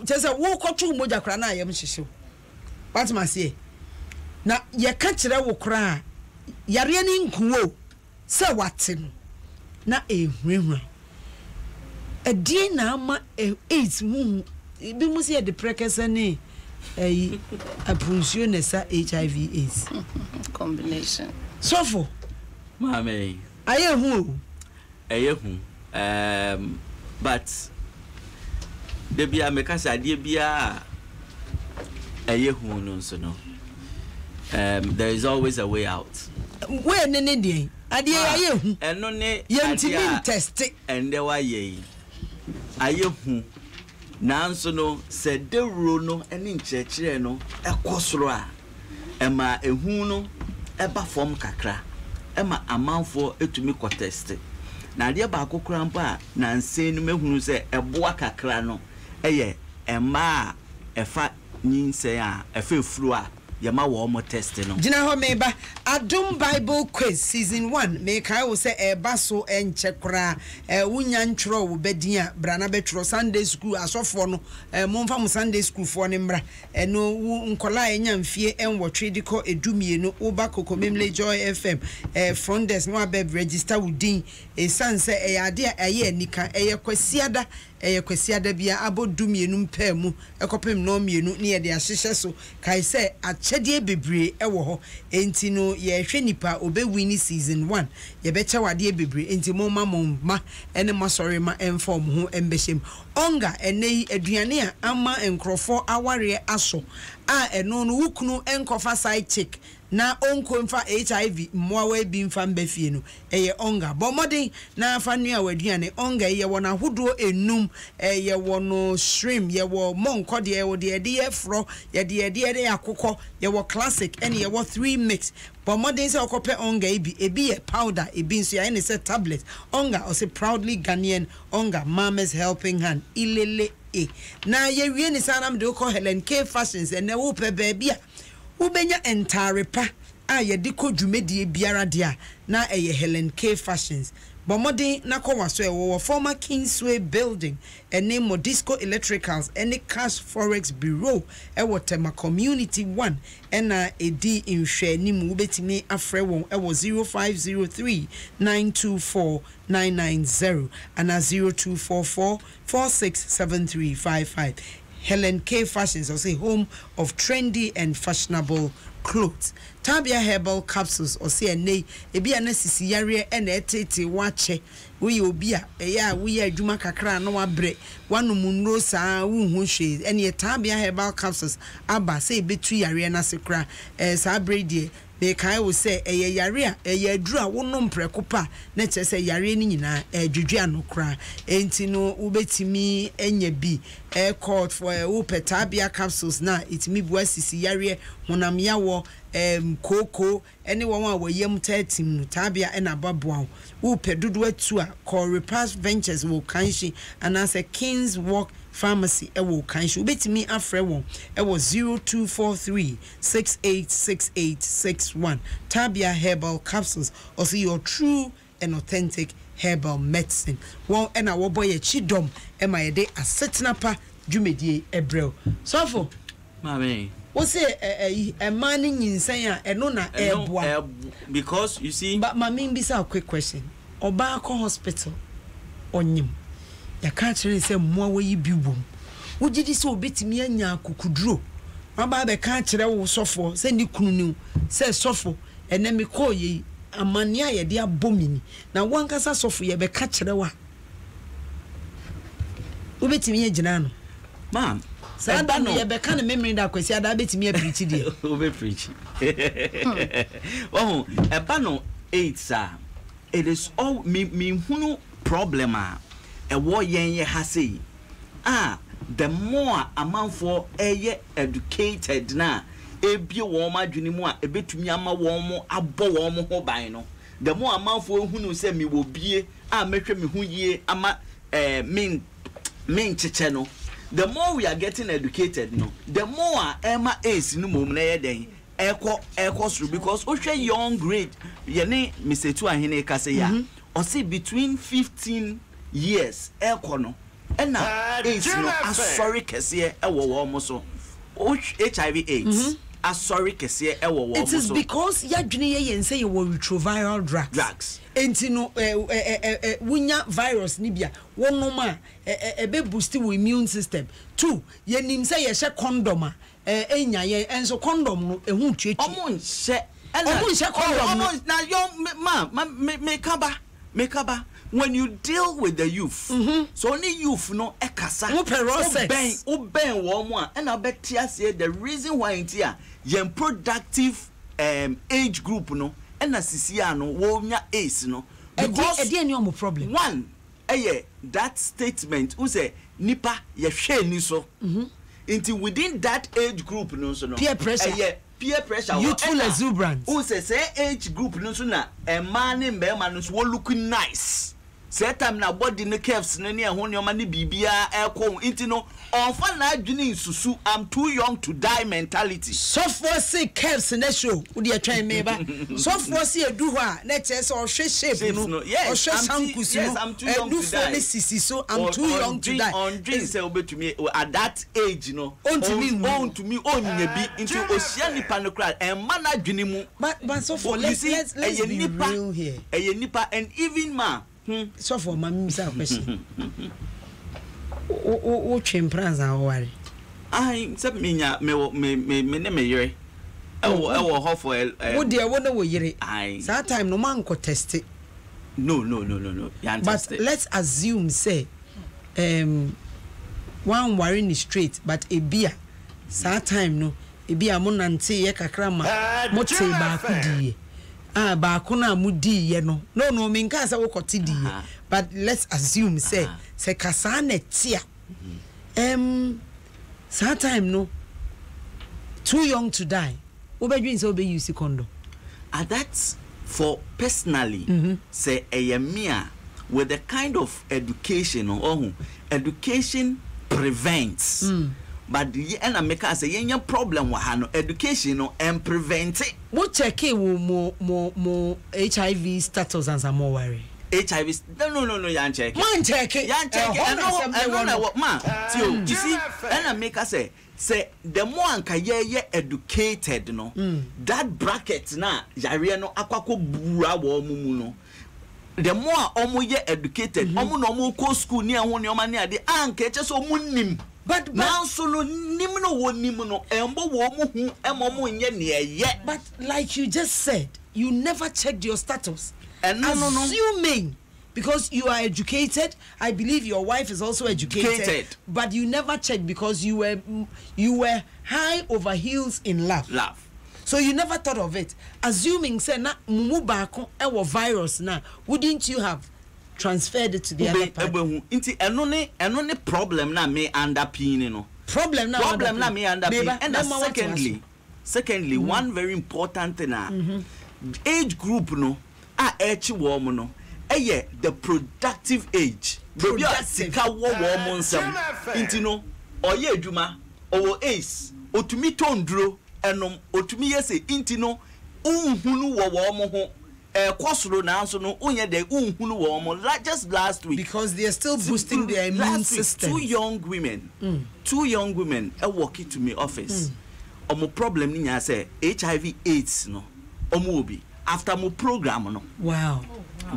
tese wo ko twu moja kra na ayem hyehye what ma say na ye ka kire wo kra yare ni nkuwo se watin na ehwehwe edi na ama AIDS mu bi mu se de prekesa ne apunsuo nesa HIV AIDS combination sofo mame ayehu but de bia meka sa de bia ayehu no so no there is always a way out we ne de ade ayehu eno ne yentimi test and there wa ye ayehu nanso no se dewro no ene nkyerɛkyerɛ no ekosoro a ema ehu no eba form kakra ema amanfo etumi ko test na ade ba akokora mpa na nsen no mehunu se eboa kakra no eye ema efa nyinse a efa efuru a yama wo mo test no gina ho meba Adom Bible quiz season 1 me kai wo se eba so enche kra wunya ntwro wo bedin a brana betwro Sunday school asofo no momfa mo Sunday school fo ne mra no nkola enya mfie enwotwe diko edumie no oba kokomemle Joy FM front desk no abeb register wudin sanse ade aye anika kwasiada kwasiada bia abodumie no mpam ekopem no mienu ne ye de ahyehye so kai se akyede bebre ewo ho enti no ye hwe nipa obewini season 1 ye becha wade bebre enti momma ene masori ma inform ho embeshem onga ene aduane a ama enkrofo aware aso a eno no wukunu enkofa side chick na onko mfa HIV mmoawa bi mfa mbafie no eye onga bomodin na afa nua waduane onga ye wona hodo enum ye wono shrimp ye wo monko de ye wo de ye fro ye de akokọ ye wo classic ene ye wo 3 mix bomodin se okope onga ebi ye powder ebi nso ya ne se tablet onga or say proudly Ghanaian onga mama's helping hand ilele na ye wie ni sanam de ko Helen K Fashions ene wo pe baby a ubenya entare pa a ye de ko dwumedie biara de a na eye Helen K Fashions bomodin na ko waso e wo former Kingsway building ene Modisco Electricals ene Cash Forex Bureau e wo Tema Community 1 ena edi nhwe ni mu betimi afre won e wo 0503 924 990 and 0244 467355. Helen K Fashions or say home of trendy and fashionable clothes. Tabia herbal capsules or say nay ebi anesisi yare ene etete wache we obia eya we adwuma kakra no wabre wanu munro saa wu hu hwe ene Tabia herbal capsules aba say betu yare na sekra saa bredi they kai will say eye yare a eye aduru a wonom preko pa na che say yare ni nyina dwedwe anokra enti no ubetimi enya bi called for Tabia capsules na itimi buasisi yare honam yawo koko anyone wa yem 30 Tabia and ababoa upe dudu atu a call Repass Ventures wo kanshi and as a King's Walk Pharmacy ewo kanshi ubetimi afre won ewo 0243 686861 Tabia herbal capsules also your true and authentic herbal medicine won and our boy chidom e ma yede Asetena Pa dwumedie ebrel so mami what say a man in insane and no na airboa because you see but mami bisa a quick question oba ko hospital onyim ya ka kire say mo wa yi biwom wogidi se obetimi anya akukuduro aba be ka kire wo sofo se ni kunu ni se sofo ene me ko yi amania ye de abomini na wankasa sofo ye be ka kire wa obetimi agina no ma'am Sada no ye be kan memory da kwesi ada betimi preach die o be preach oh eba no 8 sir it is all me hunu problem a e wo yen ye ha sei the more amount for educated na ebie wo ma dwene mu a ebetumi ama wo mo abo wo mo ho ban no the more amount for hunu se me wo bie a mehwe me hu yie ama min cheche no. The more we are getting educated, no, the more Emma is no mum na yeden echo through because oshe young grade yene Mr. Tuahine kase ya or say between 15 years echo no na is no sorry kese ewo wo mo so HIV AIDS sorry kese ewo wo mo so. It is because ya dwene ye yense ye wo retroviral drugs. Enti no wunya virus ni bia wonoma ebe boost wo immune system. 2 ye nim say ye hye condom a enya ye enso condom no ehu twetwe omon hye condom no na yo me kaba when you deal with the youth so only youth no ekasa oben wo mo a na betia say the reason why intia ye productive age group no na sisia no wo nya ace no because any problem one that statement who say nipa ye hwe ni so until within that age group no so no peer pressure youthful exuberance who say age group no so na e man ne mbema no so wo look nice set time na body no curves no ne ho ne o ma ne bibia ekon until no onfa na adwene nsusu I'm too young to die mentality so for say curves na show wo de atwan me ba so for say edu ho a na che so hwe shape no yes I'm too young to die so I'm too young to die on dream say obetumi at that age no on to me onynya bi into osia nipa no kra en ma na adwene mu but so for let's be real here nipa and even ma so for my misa question o chempranza awari se menya me ne me yere ewo ho for wo de wo na wo yere that time no man ko test no but let's assume say one worry ni straight but a beer that time no ebi amonante ye kakra ma mote ba kudie ba ko na mudi ye no minka say wo kote die but let's assume say kasa na tia some time no too young to die obedwin say obe use condom that's for personally say me with the kind of education or education prevents but the make us say any problem wa no education and prevent it. What check more HIV status and some more worry. HIV no yan check. Man check. Man you see and make us say the more anka ye educated no that bracket na yare no akwako bura wo mu no the more omo ye educated omo no omo ko school ni ehun ni omo ni ade anka eche so omo nim but now so no nim no wo nim no embo wo omo hu emomo nye ne ye but like you just said you never checked your status and assuming because you are educated. I believe your wife is also educated. But you never checked because you were high over heels in love. So you never thought of it. Assuming say na mubako ewo virus na, wouldn't you have transferred it to the other part? Inti enone problem na me underpin no. Problem na me underpin. And secondly, one very important thing age group no no. The productive age. Sika wo mo nsam. Inti no oye adwuma owo ace otumi tondro enom otumi yese inti no unhunu wo mo ho kwosoro na anso no onye de unhunu wo mo just last week because they are still boosting their immune system. Two young women walking to me office. Omo problem ni nya say HIV AIDS no omo obi after mo program no. Wow.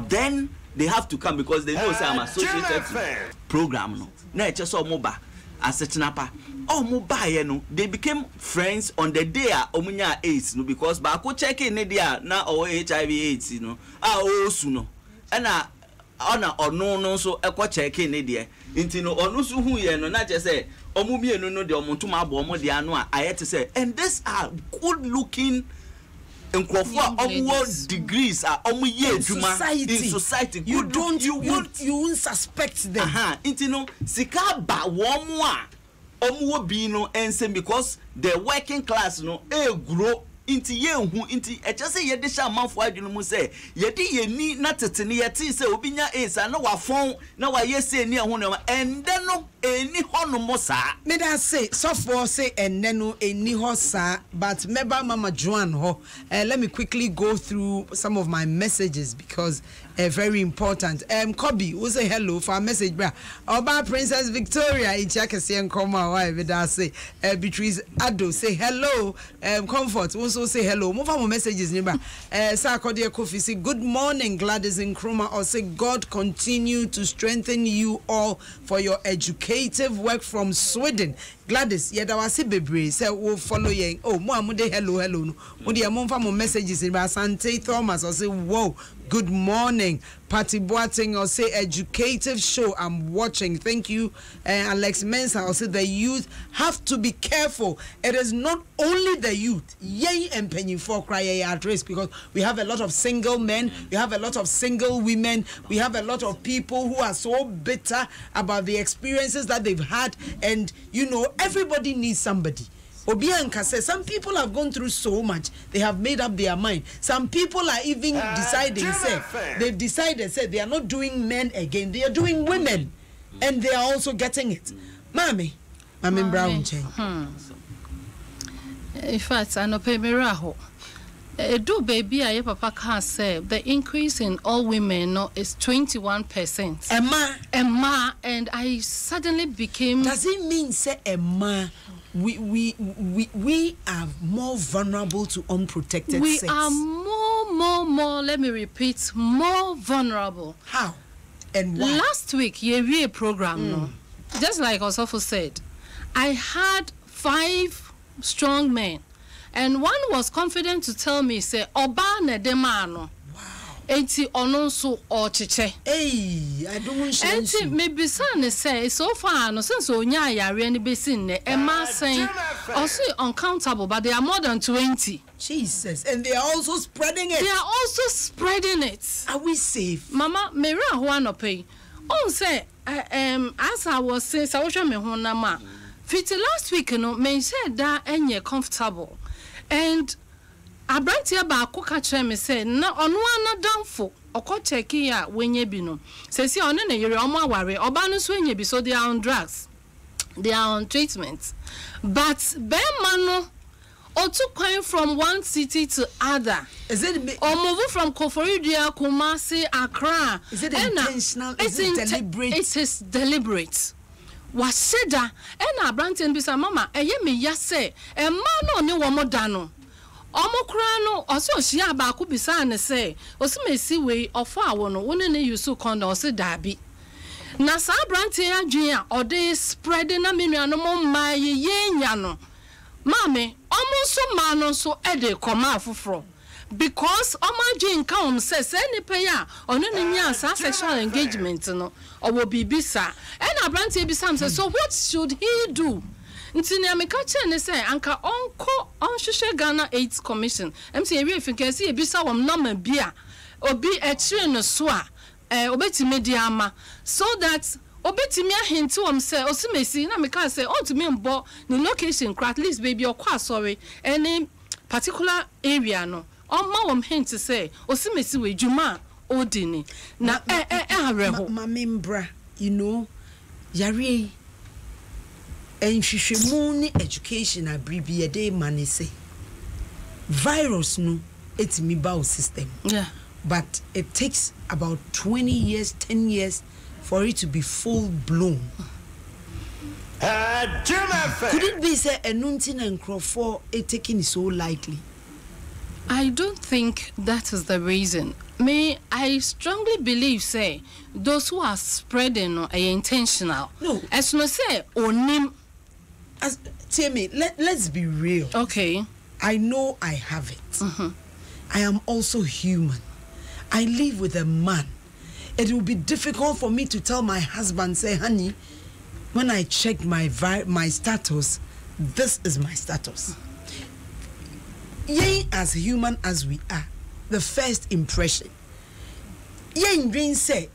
Then they have to come because they know say I'm associated with program no. Na eche so omo ba Asetena Pa. Omo ba ye no they became friends on the day omunya AIDS no because ba ko check in there na HIV AIDS no osu no. Na ona ono no so ekwo check in there. Inti no onu so hu ye no na je say omo mienu no de omo ntuma abo omo de anu ayete say and these are good looking in degrees are in society. You won't suspect them. Intino sika ba womwa omuwo bi no ense because the working class no grow inti ye hu inti e just say ye de sha manfo adwunu mu say ye de ye ni na tetene ye ti say obinya esa na wafon na wa ye say ni ehun na ende no eni hono mo sa me da say so for say ende no eni ho sa but meba mama Joan ho let me quickly go through some of my messages because very important. Kobe, who say hello for a message, bra. Oba Princess Victoria, Ichakasi and Koma, why would I say? Beatrice Addo, say hello. Comfort, also say hello. Move on messages, neighbor. Sarkodia Kofi, say good morning, Gladys and Kroma, or say God continue to strengthen you all for your educative work from Sweden. Gladys, yet I was bebre, say we'll follow ye. Oh, Moamude, hello. No, Mudi among more messages in Sante Thomas, or say, whoa. Good morning, Patty Boateng. I'll say educative show I'm watching. Thank you, Alex Mensah. I'll say the youth have to be careful. It is not only the youth. Yay and penny for cry at risk because we have a lot of single men, we have a lot of single women, we have a lot of people who are so bitter about the experiences that they've had, and you know everybody needs somebody. Obianka says some people have gone through so much, they have made up their mind. Some people are even deciding, they've decided, they are not doing men again, they are doing women. And they are also getting it. Mommy Brown chain. In fact, I know Pemiraho. Do baby, I papa can say the increase in all women is 21%. Emma, and I suddenly became. Does it mean say Emma? We are more vulnerable to unprotected sex. We are more, let me repeat, more vulnerable. How? And why? Last week, a program, no? Just like Osofo said, I had 5 strong men, and one was confident to tell me, say, Oba ne demano. Enti ononso o chiche. Hey, I don't want to. Enti maybe son say so far no since onya yare ni besin ne Emma saying Also uncountable, but they are more than 20. Jesus, and they are also spreading it. They are also spreading it. Are we safe? Mama, Mera Huano pay. Oh, say, as I was saying, I was me honama. Fit last week, you know, me said that and you're comfortable. And I brought you back, cook me said, no, on one downfall. Oko check here when you be no. Says you on any you're on my worry, or banus when you be so they are on drugs. They are on treatment. But Ben Mano or took coin from one city to other. Is it or move from Koforidia, Kumasi, Accra? Is it intentional? Is it deliberate? It is deliberate. Waseda and a brantin bisa mama, a yemi yase, a man on you wamodano. Omokrano also she abaku bisa and say, Osmesi way of our no one use so condor say dabi. Na sa brantin adwin or they spreading a million my yen yano. Mame, almost so man so ede koma fufro. Because Omajin come says any payer on any sexual engagement no or will be bisa. And a branty bisam says, so what should he do? Ntinia me ka che ne say anka onko onhwehwe Ghana AIDS Commission. MC if you can see bisa wom normal bia obi etire no so a obetime diama so that obetime ahinti wom say osimesi na me ka say on to me mbo the location at least baby okwa sorry any particular area no Oma wom hint to say, Osimesi we juma odini. Na Mamimbra, you know, Yari and Shishimuni education abribi a day money say. Virus no, it's me bow system. Yeah. But it takes about 20 years, 10 years for it to be full blown. Could it be say a nuntin and Crawford it taking so lightly? I don't think that is the reason. I strongly believe, say, those who are spreading are intentional. No. As no say, onim. As tell me, let's be real. Okay. I know I have it. I am also human. I live with a man. It will be difficult for me to tell my husband, say, honey, when I check my status, this is my status. Yea, as human as we are, the first impression. Yea, in say,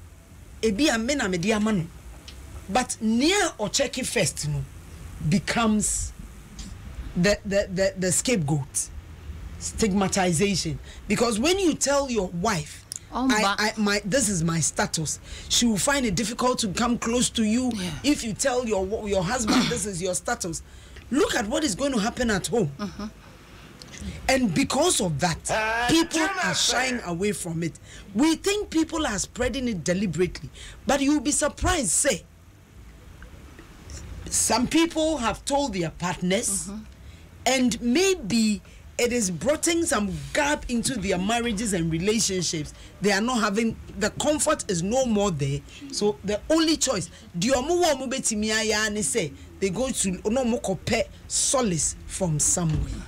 ebi amena media manu, but near or check it first, no, becomes the scapegoat, stigmatization. Because when you tell your wife, this is my status, she will find it difficult to come close to you. Yeah. If you tell your husband this is your status, look at what is going to happen at home. And because of that, people are shying away from it. We think people are spreading it deliberately, but you'll be surprised, say, some people have told their partners, and maybe it is bringing some gap into their marriages and relationships. They are not having, the comfort is no more there. So the only choice, they go to no more solace from somewhere.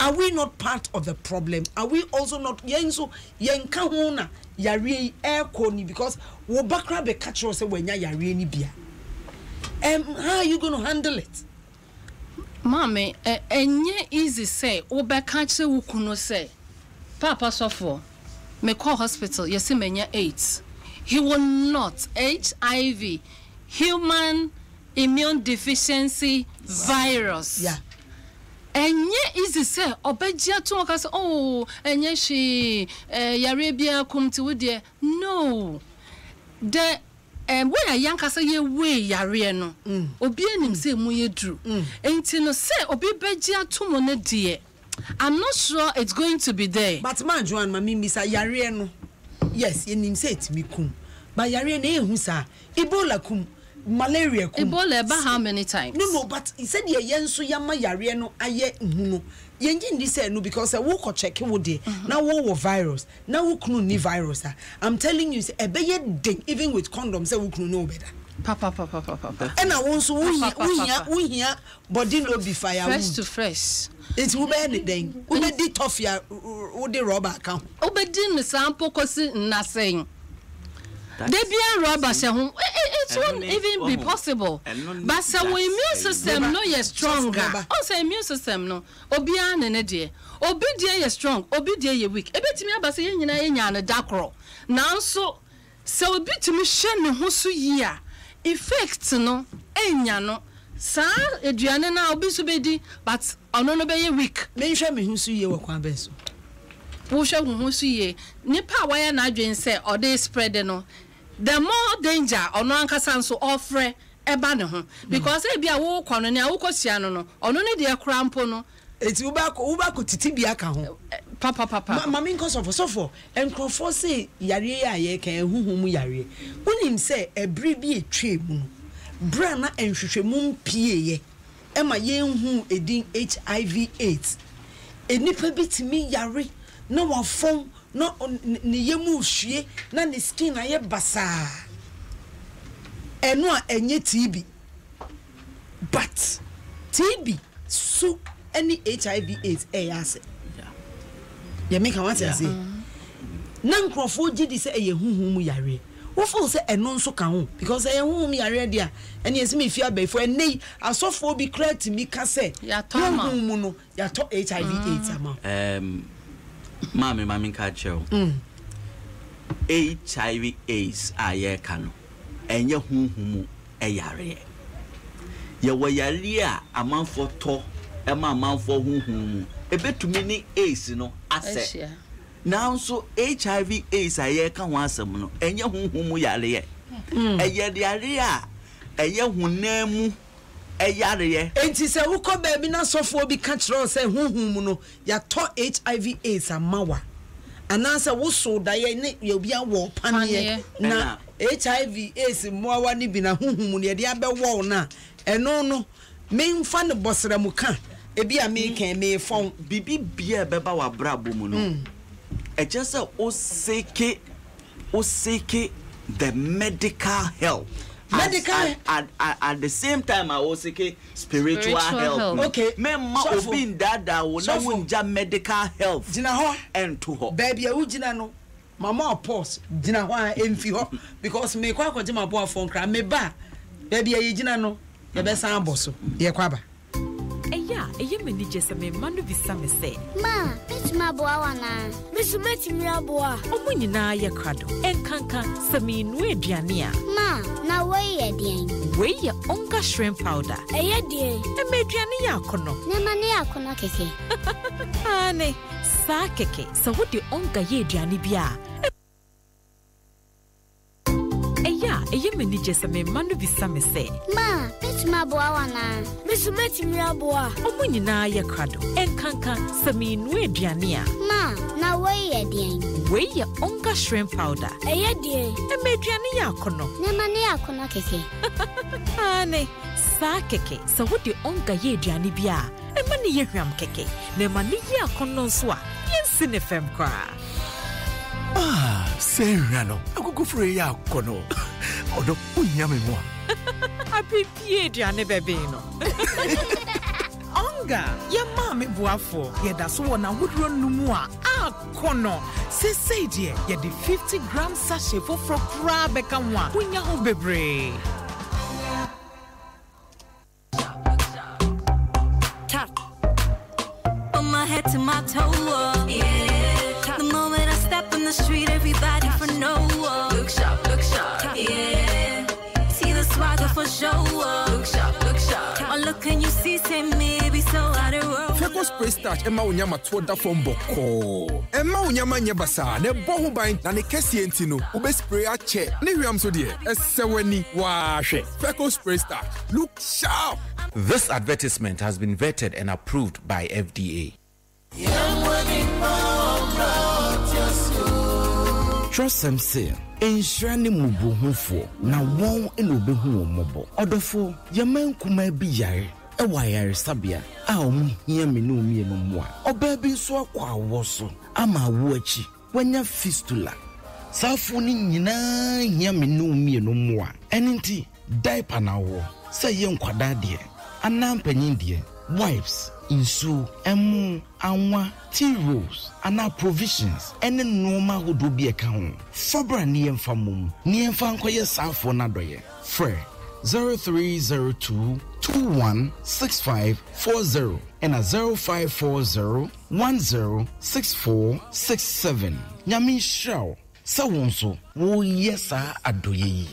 Are we not part of the problem? Are we also not yenso yenka hona yari air koni because wo bakra be catch us when yari ni bia. How are you going to handle it? Mommy, enye easy say obe catch wo kuno say Papa suffer me call hospital yesi menya AIDS. He will not HIV, human immune deficiency virus. Yeah. Enye easy say obejia to ka say oh enye she yarebia kumti wo de no the where yanka say ye we yare no obi anim say mu ye dru enti no say obi bejia to mo ne de I'm not sure it's going to be there. But man Joan mami misa yare no yes yenim say it mi kum but yare na ehu sa Ebola kum malaria kum. Ebola eba how many times? No, but he said ye yenso yama yare no aye no. Yenji say no because I wo ko check wo de. Now wo virus. Now wo kunu ni virus. I'm telling you say ebeye ding even with condoms say wo kunu no better. Papa. And I want so we here body no be fire. Fresh to fresh. It's ube anything. Ube di tough ya ube rubber account. Ube di me sample kosi na saying. They be a rubber, it won't even be possible. But so immune system no yes stronger. Also immune system no. Obian and dear. Obidia is strong. Obidia ye weak. A bit me about saying na dakro. Now so bit me shen whosu year. Effects no enya no. Sir, Adriana now be so bedi, but ono be ye weak. Mention me whosu ye wa kwa beso. Pusha whosu ye. Nipa wire na dwen say or they spread no. The more danger ono ankasa so ofre eba ne ho because e bia wo kwano ne awokosia no ono ne de krampo no eti uba ko titibia ka ho papa mama nko sofo enkrofo say yare ya ye kan huhum yare unim say ebri bi etwe mu bra na enhwehwemu mpie ye ema ye hu edin HIV/AIDS enipa bitimi yare na wafon no ne yemu hwie na ne skin na ye basa eno a enye TB but TB so any HIV/AIDS yase ya make want to say na nkrofo gidi say eye huhum yare wo feel say eno nso kan ho because eye huhum yare dia ene yesimi fi abefo enei asofo bi correct mi ka say ya to huhum no ya to HIV/AIDS ama Mami catch you. HIV/AIDS aye kano. Enye huhumu eyare. Ye wa yare a amanfo to amanfo huhumu. Ebetumi ni AIDS no ase. Now so HIV/AIDS aye kan ho asem no enye huhumu yare ye. Eye yare a eye hunamu eyare enti se wo ko ba bi na sofo bi ka kire se huhum no ya to HIV/AIDS amawa ananse wo so da ye ne ye bia wo panie na HIV/AIDS moawa ni bi na huhum ne de abewo na eno no memfa ne bosra mu ka e bia me kan me fon bibi bia beba wa brabo mu no e just o seke the medical help. At the same time, I was seeking spiritual help. Okay, Memma obin dada will not wunja medical help. Jina ho and to ho. Baby, you jina no. Mama pause. Jina ho emfi ho because me kwa kwa jima bo afon kra me ba. Baby, you jina no. Ye be san boso. Ye kwaba. Eya, eye mani jese me manu bisa me se. Ma, pet ma boa wana. Misu meti mi aboa. Omo nyina ye krado. Enkanka se me nu aduane a. Ma, na we ye den. We ye onga shrimp powder. Eye den. E me aduane ya akono. Ne ma ne akono keke. Ane, sa keke. So what the onga ye aduane bia. Eya, eye mani jese me manu bisa me se. Ma, pet ma boa wana. Misu meti mi aboa. Omo nyina ye krado. Enkanka se me nu aduane a. Ma, na we ye den. We ye onga shrimp powder. Eye den. E me aduane ya akono. Ne ma ne akono keke. Ane, sa keke. So what the onga ye aduane bia. E mani ye hwam keke. Ne mani ye akono nso a. Yensi ne fem kwa. Serano, agogo free ya kono. Odo punya me mo. Apipie aduane bebe no. Onga, ye mama buafo, ye da so na wodro numu a akono. Say die, ye the 50 gram sachet for kra beka ho. Punya ho bebre. Top. On my head to my toe. Yeah. The moment I step in the street, everybody for no. Look sharp, yeah. See the swagger for show. Look sharp. Oh, look, can you see, say maybe so out of road. Feco spray starch, Emma Unyama Twoda from Boko. Emma Unyama Nyabasa, ne bohu bind, na ne kesi entino, ube spray a che, ne riam so dear, seweni wash. Feco spray starch, look sharp. This advertisement has been vetted and approved by FDA. Trust them say, enshani mubuhufo, na won enubehu omobo. Odofo, yaman kuma bi yare, ewa yare sabia, a omu hiya minu mi eno mwa. Obebi so akwa woso, ama awochi, wanya fistula. Safuni nyina hiya minu mi eno mwa. Eninti, diaper na wo, se yen kwada die, anampanyin die, wipes, insu, emu, anwa, tea rolls, and provisions, and then normal would do be a count. Fabra Niem Famum, Niem Fankoya Safo Nadoye, Fre 0302 216540 and a 0540 106467. Yami Shao, Sawonso, wo yesa adoye.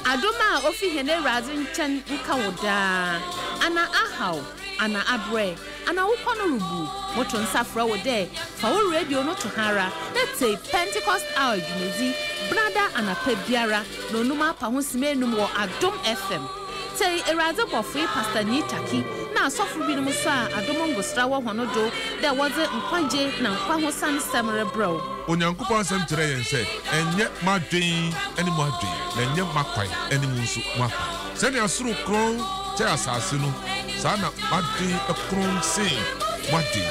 Adoma ofi hene razin chen nkawoda ana ahaw ana abre ana ukwono rubu moto nsafra wo de fa wo radio no to hara let's say Pentecost hour junezi brother ana pebiara no numa pa ho simenum wo Adom FM say eraze bofri pastor ni taki na asofo bi no so a Adom ngosra wo hono do de woze nkwaje na nkwa ho san semre bro onyankopon asem kire yen se enye madwen ene madwen na enye makwai ene munsu makwa se ne asuru kron che asase no sa na madwen ekron se madwen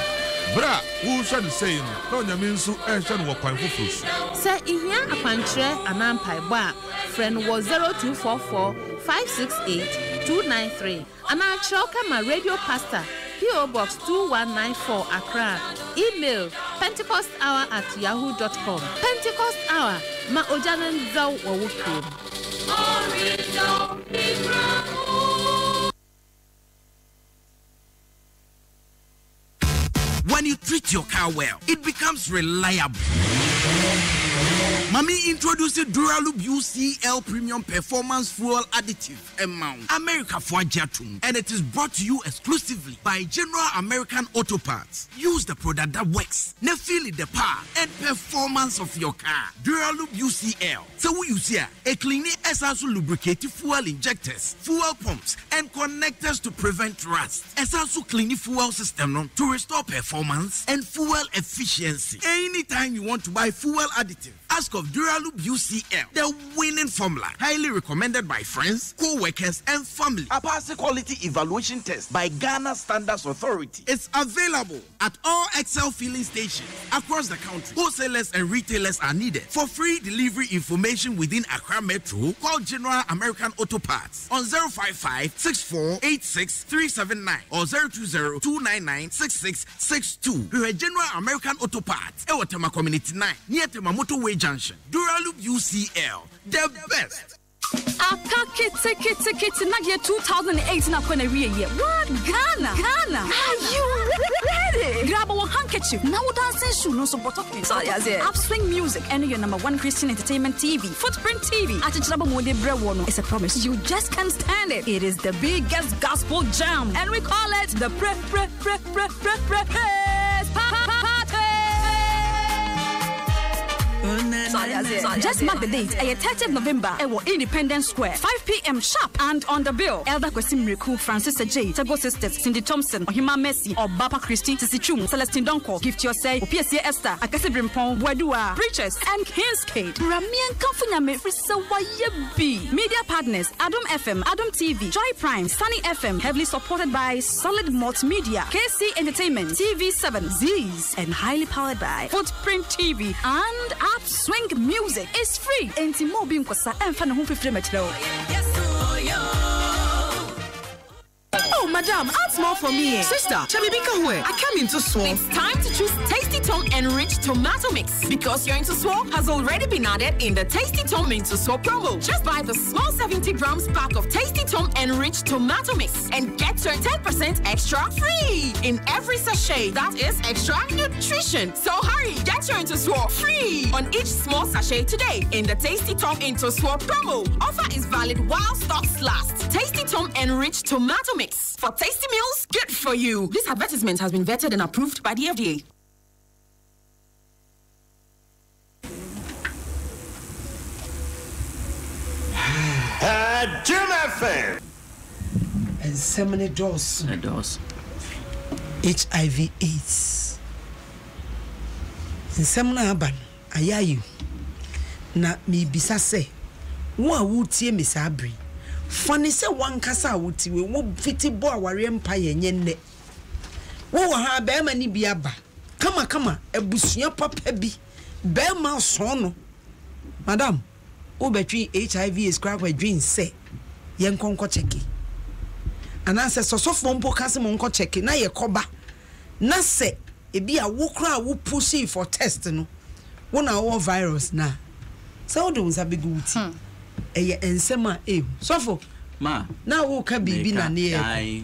bra wo hwa ne sei no na onyame nsu ehwe no wakwan foforo se ihia akwankyere anampai bo a friend wo 0244 568 293 ana choka ma radio pastor PO Box 2194 Accra. Email pentecosthour@yahoo.com. Pentecost Hour ma ojanen zaw wo wukum. When you treat your car well, it becomes reliable. Mami introduced Duralube UCL Premium Performance Fuel Additive amount America for Jatum, and it is brought to you exclusively by General American Auto Parts. Use the product that works. Now feel the power and performance of your car. Duralube UCL. So we use here a clean essential lubricating fuel injectors, fuel pumps, and connectors to prevent rust. Essential clean fuel system to restore performance and fuel efficiency. Anytime you want to buy fuel additive, ask of Duralube UCL, the winning formula, highly recommended by friends, co-workers, and family. A pass quality evaluation test by Ghana Standards Authority. It's available at all Excel filling stations across the country. Wholesalers and retailers are needed. For free delivery information within Accra Metro, call General American Auto Parts on 055-6486-379 or 020-299-6662. We are General American Auto Parts, Ewatema Community 9, near Tema Motorway Junction. Duralube UCL, the best. Kit na year 2008 na kwana year. What? Ghana. Are you ready? Grab a handkerchief. Now dancing shoe no so talking. Sorry, Upswing Music and your #1 Christian entertainment TV, Footprint TV. It's a promise. You just can't stand it. It is the biggest gospel jam, and we call it the praise party. Just mark the date, 30th November, at Independence Square, 5 p.m. sharp, and on the bill, Elder Kwesim Riku, Francis J, Tabo Sisters, Cindy Thompson, Ohima Messi, or Baba Christie, Sisi Chum, Celestine Donko, Gift Your Say, PSC Esther, Akase Brimpon, Wadua, Preachers, and Kinskate. Ramian Kamfunya Mefrisa Wayabi. Media partners, Adom FM, Adom TV, Joy Prime, Sunny FM, heavily supported by Solid Multimedia, KC Entertainment, TV7, Z's, and highly powered by Footprint TV and Upswing Music. Is free. Enti mo bi nkosa emfa na ho fefre metro. Oh, madam, add small for me. Sister, Chabibika where? I came into Swamp. It's time to choose Tasty Tom Enriched Tomato Mix because your into Swamp has already been added in the Tasty Tom into Swamp promo. Just buy the small 70 grams pack of Tasty Tom Enriched Tomato Mix and get your 10% extra free in every sachet. That is extra nutrition. So hurry, get your into Swamp free on each small sachet today in the Tasty Tom into Swamp promo. Offer is valid while stocks last. Tasty Tom Enriched Tomato Mix. For tasty meals, good for you. This advertisement has been vetted and approved by the FDA. Adjoa FM. And so many doors. HIV/AIDS. In some naban, ayayu. Na mi bisa se. Wa wutie misabri. Funny say one kasa wuti we wo fiti bo aware empire nyenне wo ha be ma ni biaba kama ebusua papa bi be ma so no madam o between HIV is crack we dream say yen konko cheki ana se sosofo mpo kase mo nko cheki na ye koba na se ebi a wo kra wo push for test no wona wo virus na se wo do nsa begu wuti eye ensema sofo ma na wo ka bibi na ne e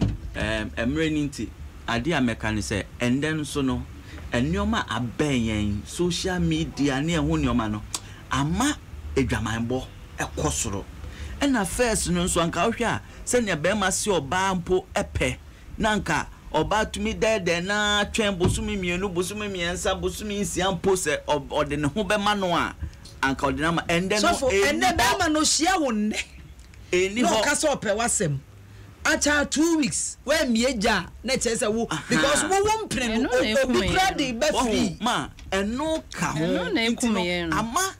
emre ninti ade a meka say and then so no enioma aben social media ne ho nioma no ama edwamanbo ekosoro ena first no so anka hwe a se ne be ma se oba mpo epe nanka oba tumi dede na twen bosumi mienu bosumi miensa bosumi nsia mpo se ode ne ho be ma no a anka ode na ma ende no so ende be ma no hia wo nne eni ho no ka so pe wasem acha 2 weeks when mieja na chese wo because wo mpene no obi kredi be free ma eno ka ho ama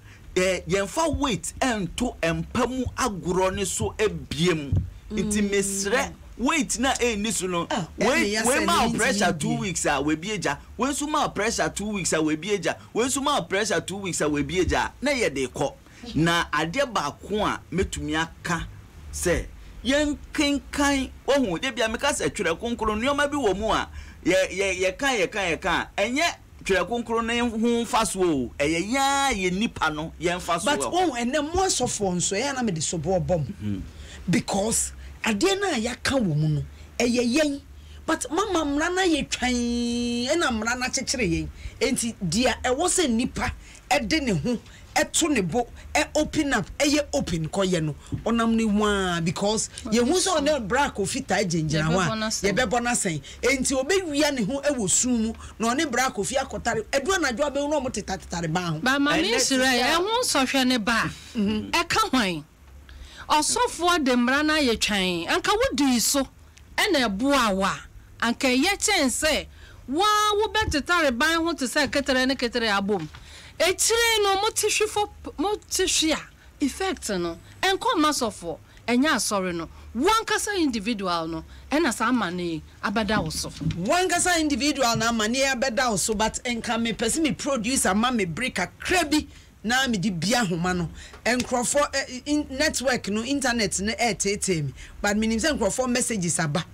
yemfa wait ento empamu agoro ne so ebiem nti mesre wait na eni so no we ma pressure 2 weeks a we bieja we so ma pressure 2 weeks a we bieja we so ma pressure 2 weeks a we bieja na ye de ko na ade ba ko a metumi aka se yen kenkan ohun de bia meka se twere konkoro nioma bi wo mu a ye kan enye twere konkoro ne hu faso eye ya ye nipa no yen faso but oh ene mo so for nso ye na me de so bo bom because ade na ya kan wo mu no eye yen but mama mra na ye twan ena mra na kekere yen enti dia e wo se nipa e de ne ho eto ne bo open up open koye no onam ni wa because ye hu so na brack ofita agenjira wa ye be bona sen enti obewia ne ho ewo sumu na one brack ofi akotare edu na dwo be no mo tetatare ba ho ba ma mi sira ye hu so hwe ne ba e ka hwan osofo de mra na ye twan anka wodi so e na eboa wa anka ye chense wa wo betetare ban ho te se ketere ne ketere abom echire no motishia effect no enko masofo enya asori no one kasa individual no ena sa amane abeda woso one kasa individual na amane abeda woso but enka me person me producer ma me break a krebi na me di bia homa no enkrofo network no internet no me but me nimse enkrofo messages aba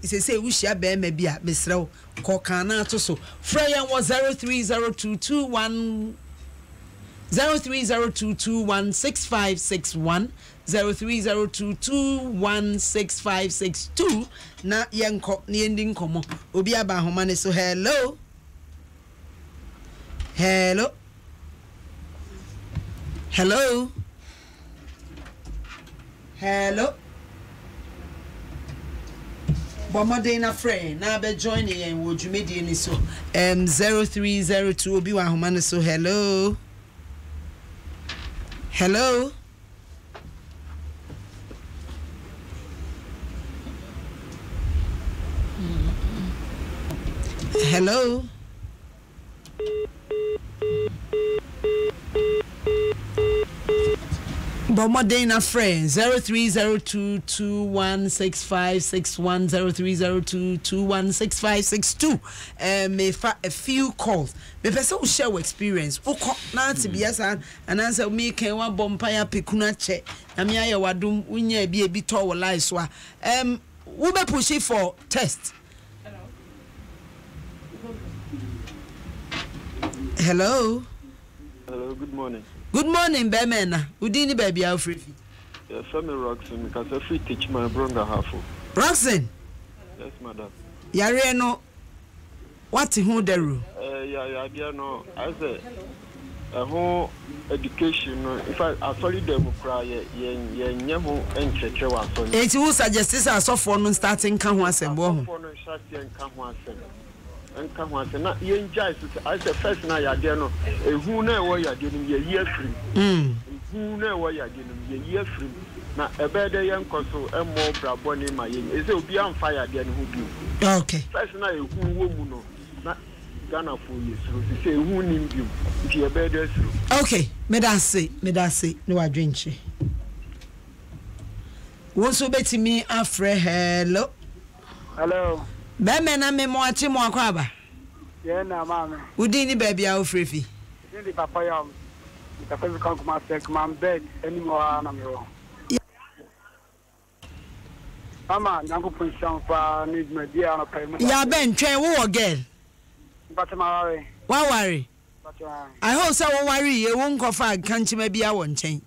say we share be ma bia mesrew ko kana to so freya was 030221 0302216561 0302216562 na yenko ni ending komo obi aba homa ne so hello Bomadena friend na be joining and would you media so 0302 obi wa homa ne so hello Bomadena friend 0302216561 0302216562 me fa a few calls me person share experience ukọ na tibiasa and answer me can one bompire pikuna che na me aye wadum unya ebi to wo live so we be push for test. Hello, good morning. Good morning, Bemena. Udini baby Alfrefi. Yes, I'm Roxanne because I free teach my brother half. Roxanne? Yes, madam. Yare no. What who deru? Yeah, no. I say whole education. If I sorry them cry, who and church was on. It will suggest this as of one starting come once and born. And come once and not yen jazz as the first night I dare no. Who know what you're getting a year free? Who know what you're getting a year free? Now a better young consul and more brabon in my inn. Is it beyond fire than who do? Okay. First night who woman not Ghana for you through to say who named you if you're better through. Okay, me that say no I drink. Won't bet me afre hello. Bemena me mo achi mo akwaba. Yeah na mama. Udini baby Alfrefi. Udini papa yam. The first come to my second man bed anymore. Mama, Nango Puncham for need my dear on a payment. Ya Ben train who again? But my why worry? I hope so worry you won't go far can't maybe I won't change.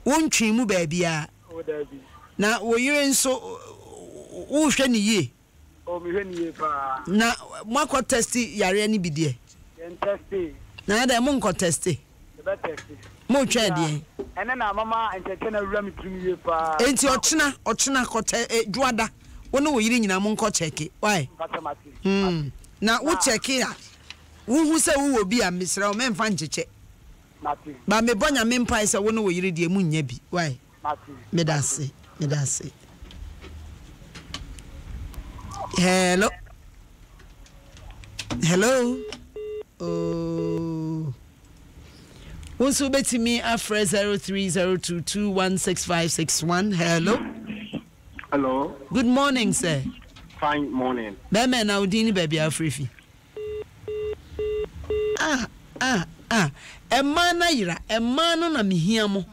Won't trim baby. Now were you in so ocean ye? Oh, me pa. Now Marco testy yari any bidye. Testy. Now the monk testy. More trade. And then Mama entertain a rum to me pa. Ain't your ochina kote Dwada. One we reading in a monk check it. Why? Now we check here. Who say who will be a Mr. Men Fanche? But me bonya men pies a one we read the moon yebi. Why? Medasi. Hello. Oh. Who's who bet me after 0302216561? Hello. Good morning, sir. Fine morning. Bema na udini baby afrifi. Emana yira, emano na mihiamo.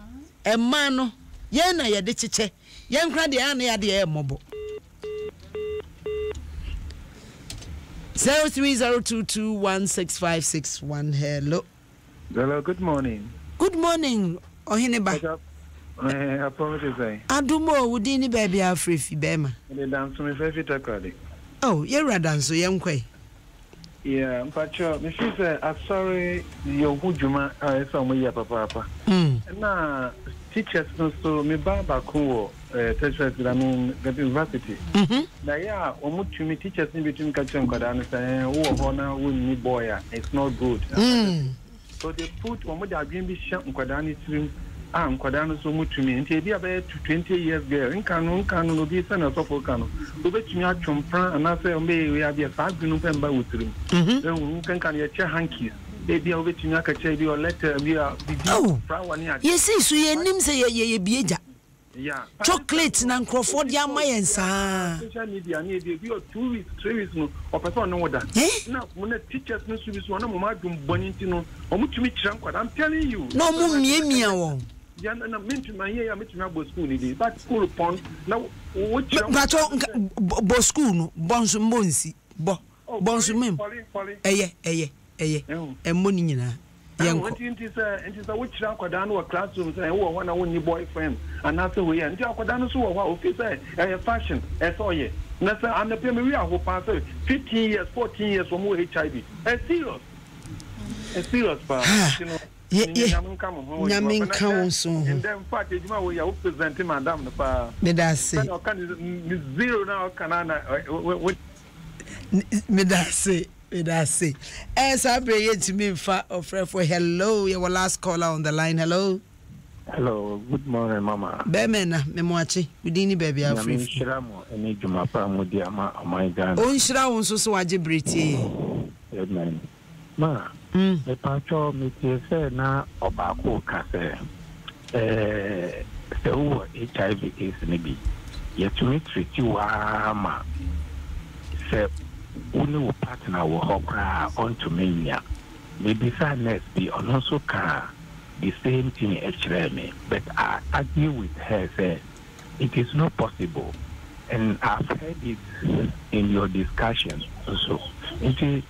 Emano, ye na ye de chiche. Ye nkra de ana ya de ye mobo. 0302216561. Hello, good morning. Good morning, Ohineba. I promise you. Adumo udini baby afrifi bema. The dance me favorite takadi. Oh, ye radanso ye nkwe. Yeah, but me say I'm sorry your hujuma so mo ya papa. Na teachers so me baba ko teachers I mean the university. Na ya omutumi teachers ni between ka chen kwada no say wo ho na wo ni boy it's not good. So they put omo da adwen bi hye nkwada ni tirim nkwada no so mutumi nti ebi about 20 years girl nka no bi se na so for ka no obetumi atwompra na say ombe we abia fa adwenu pemba wutirim nkan ya che hankies ebi obetumi akache bi o letter bi flower ni ade yes so ye nim say ye bieja yeah chocolate na Crawford ya mayensa social media ni ebi o 2 weeks 3 weeks no o person no woda na mo na teachers no so bi so na mo ma dum boninti no omutumi kira nkwada I'm telling you no mo miemia wo ya na mintu ma here ya metumi abo school ni dey but school pon na wo kira but bo school no bonso mbonsi bonso mem eye emoni nyina yanko nti say wo kira nkwada no classroom say wo ho na wo ni boyfriend and na say we ya nti akwada no so wo ho office fashion so ye na say am na pay me we a ho pass 15 years 14 years from HIV serious pa you know Nyamin Council. And then, fact, we are presenting Madame. Medase. Zero now, Canana. Medase. As I bring it to me for hello, your last caller on the line. Hello. Hello, good morning, Mama. Bemena, Memoachi, Udini baby, I'm free. Shiramo, and Jumapa, Mudiama, my God. Oh, Shira, so wajibriti. Amen. Ma. The pacho me say na obako ka say who HIV is maybe yet to treat you ma say unu partner wo hokra onto mania maybe sadness be also can the same thing me but I argue with her say it is not possible and I've heard it in your discussions also it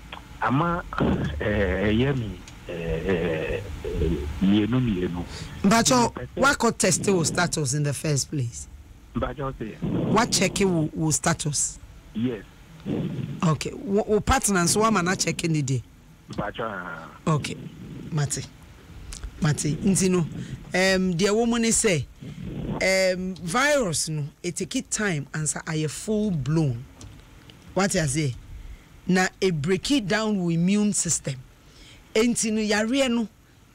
ama yemi mienu Bacho, what could test your status in the first place? Bacho, what checking will status? Yes. Okay. What partners so am not checking the day? Bacho. Okay. Mati, Ntino. The woman is say virus no it take time answer are full blown. What I say? Na a break it down with immune system enti no yare no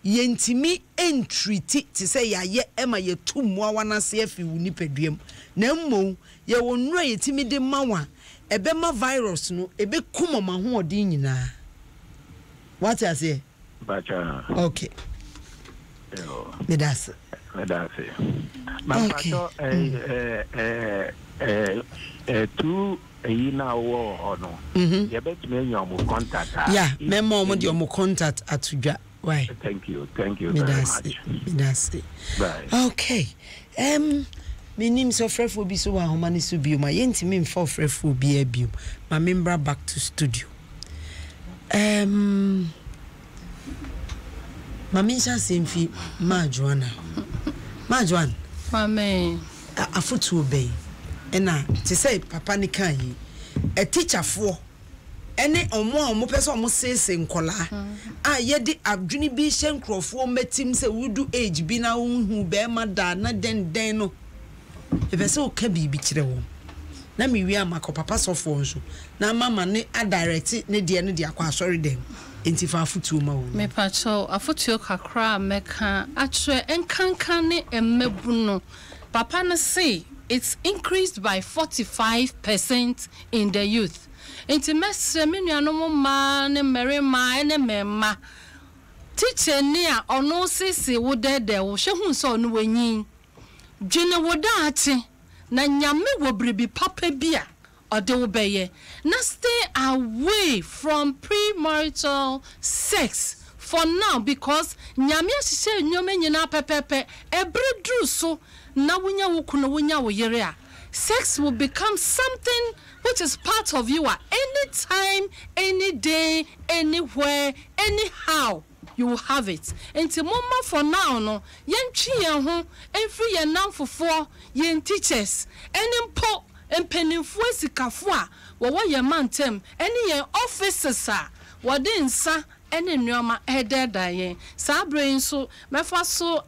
yentimi entreat to say ya ye ema ye tumwa wana se afi wuni peduam na mmo ye wonura yetimi de mawa ebema virus no ebe kuma ma ho odin nyina what I say bacha okay medase bacha two na wo no ye bet me nyom contact yeah memo mo de mo contact atudwa Why? Thank you very much. Bye. Okay. My name is Ofrefo Biso wa Homani Subiu. My yentimi mfa Ofrefo bi abiu. My member back to studio. Mamisha Simfi Majuana. Mame. Afutu obey. Ena te say papa ni kan yi. A teacher for ene omo pese omo sese nkola. Ye de adwini bi hye nkrofo metim se wudu age bi na hu be ma da na den no. Ebese o ka bibi kire wo. Na mi wi amako papa sofo nso. Na mama ne a direct ne de akwa sorry dem. Enti fa afutu ma wo. Me pacho afutu kakra meka atwe enkankan ne emmebu no. Papa na say it's increased by 45% in the youth. Enti mesre me nuanom ma ne merema ne memma. Teacher ni a ono sisi wo dede wo hwe hu so no wanyin. Dwene wo daate na nyame wo bribi papa bia ode wo beye. Na stay away from premarital sex for now because nyame asise nyome nyina pepepe ebredru so na wonya wo kuno wonya wo yere a sex will become something which is part of you at any time, any day, anywhere, anyhow. You will have it. Enti mama for now no yen twi yen ho enfri yen namfofo yen teachers enim po empenimfo asikafo a wo yen mantem eni yen officers a wode nsa ene nneoma ededa yen sa brain so mefa so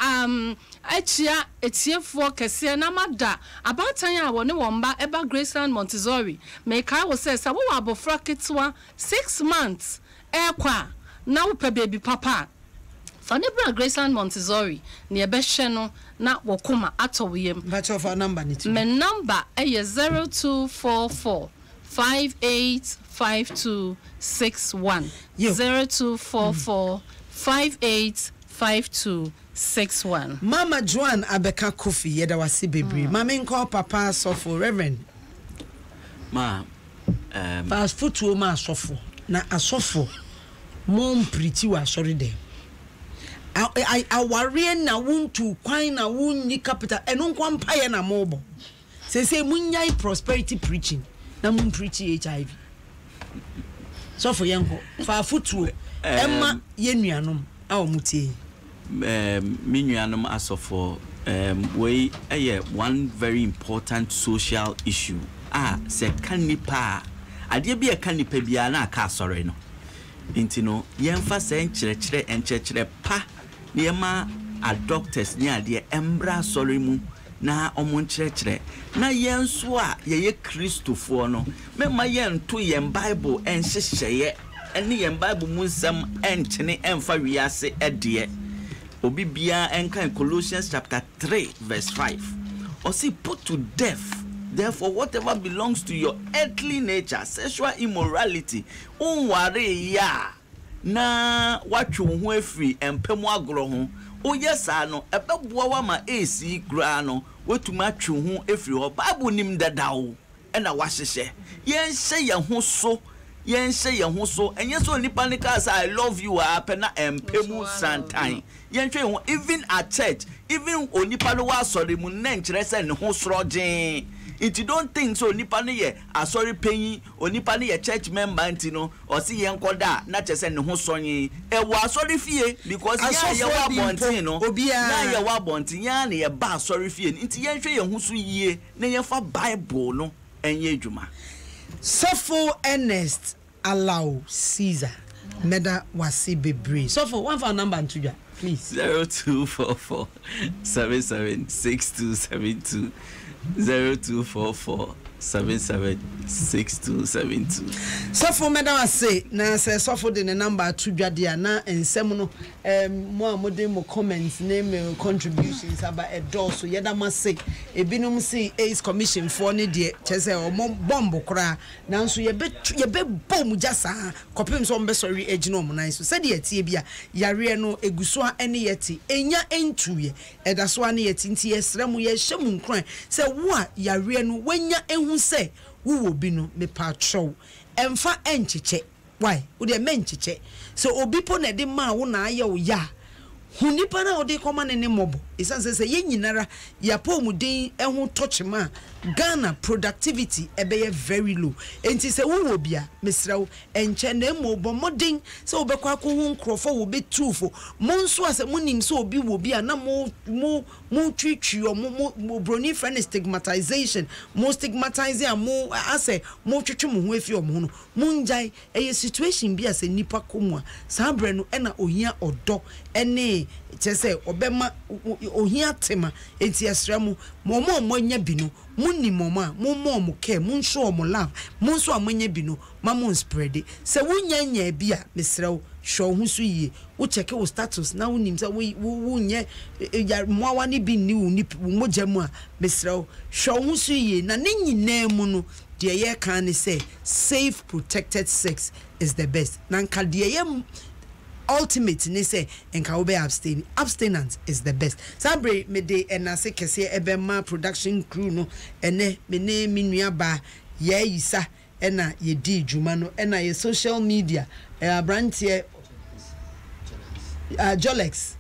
achia etiefo kese na mada abatan a wone womba eba Graceland Montessori me kai wo say sa wo abofra ketwa 6 months ekwa na wo pe baby papa Fanebra Graceland Montessori ne ebehwe no na wokoma atowiem but of our number ni me number is 0244 585261 0244 585261 Mama Joan Abeka Kofi yeda wasi bebre mama nko papa sofo reverend ma fast food ma sofo na asofo mom preach wa sorry dem I aware na wuntu kwan na wunni capital eno nkwa mpaye na mobo say munyai prosperity preaching na mun preach HIV sofo yenko fa food emma yenuanom a omutie minuanom asofo we one very important social issue se kanipa ade bia kanipa bia na aka sorry no intino yemfa se enkyerkyere pa niema a doctors ni ade embra sorry mu na omo nkyerkyere na yenso a ye Christofo no mema yento yen Bible enhyehyeye ene yen Bible mu nsem enkyene emfa wiase ede obi bia enkan Colossians chapter 3 verse 5 or see put to death therefore whatever belongs to your earthly nature sexual immorality unware ya na watwe ho afiri empemu agro ho oyesa no ebeboa wa ma AC kura no wetuma atwe ho afiri ho Bible nim dadawo ena wahyehye yenhye ye ho so enye so nipa ne ka say I love you apena empemu santan yenhwe ho even at church even onipa no wa sorry mu na nkyere say ne ho sorogen. If you don't think so, nipa ne ye sorry paying or nipa ne ye church member antino or see yen koda na chese ne ho sonye e wa sorry fie because ya wa bontin no na ya wa bontin ya na ye ba sorry fie nti yen hwe ye ho so yie na ye fa Bible no enye adwuma Sofo Ernest allow Caesar meda wasi bebre Sofo one for number ntuja please 0244 776272 0244 776272 Sofo meda wase na se sofo de ne number to dwade na ensem no mo amode mo comments name contributions about a door so yeda mase ebinum see Ace Commission for ne de chese o bomb kra na nso ye be bom jasa kopim so mbe sorry agino mo nan so se de atie bia yare no eguso a ene yeti enya entuye edaso ane yeti nti yesremu ye hyemu nkran se wo a yare no wanya ehu se wo bi no me pa chow emfa encheche why wo de mencheche so obi po na de ma wo na aye wo ya hunipa na ode koma ne mobo isan se ye nyinara ya po mu den ehun touch ma Ghana productivity ebe very low enti se wo bia mesrawo enche na mo bo modern se obekwa ko hu nkrofo wo be truthful mo nso ase mo nim se obi wo bia na mo twitwi o mo broni friend stigmatization mo stigmatizing mo ase mo twitwi mo ho afi o mo no mo njai eye situation bia se nipa komwa sa bre no na ohia odo ene chese obema ohia tema enti asra mo nya bi no munni moma mo care mun show mo love mun so amanya bi no ma mun spread it se wunya bia mesrew show hu so yie wo check wo status na wunim se wo nye ya moawa ni bi ni wo mogya mu a mesrew show hu so yie na ne nyina mu no de ye kan ni say safe protected sex is the best na nka de ye ultimate ni say enka wo be abstinence is the best sabre me de enase kese ebema production crew no ene me ne minua ba ye yisa ena ye di djuma no ena ye social media brantie Jolex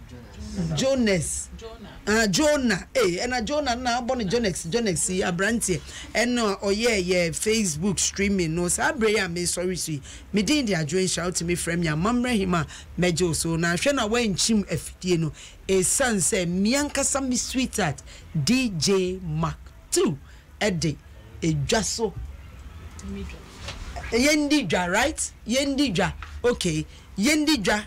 Jonas Jonah ena Jonah na abon Jonex abrantie ena oye Facebook streaming no sabre ya me sorry me din dia join shout to me from ya mamre hima mejo so na hwe na wa nchim afidie no sanse miankasa me sweetheart DJ Mark 2 ede edwaso yendi dwa right yendi dwa okay yendi dwa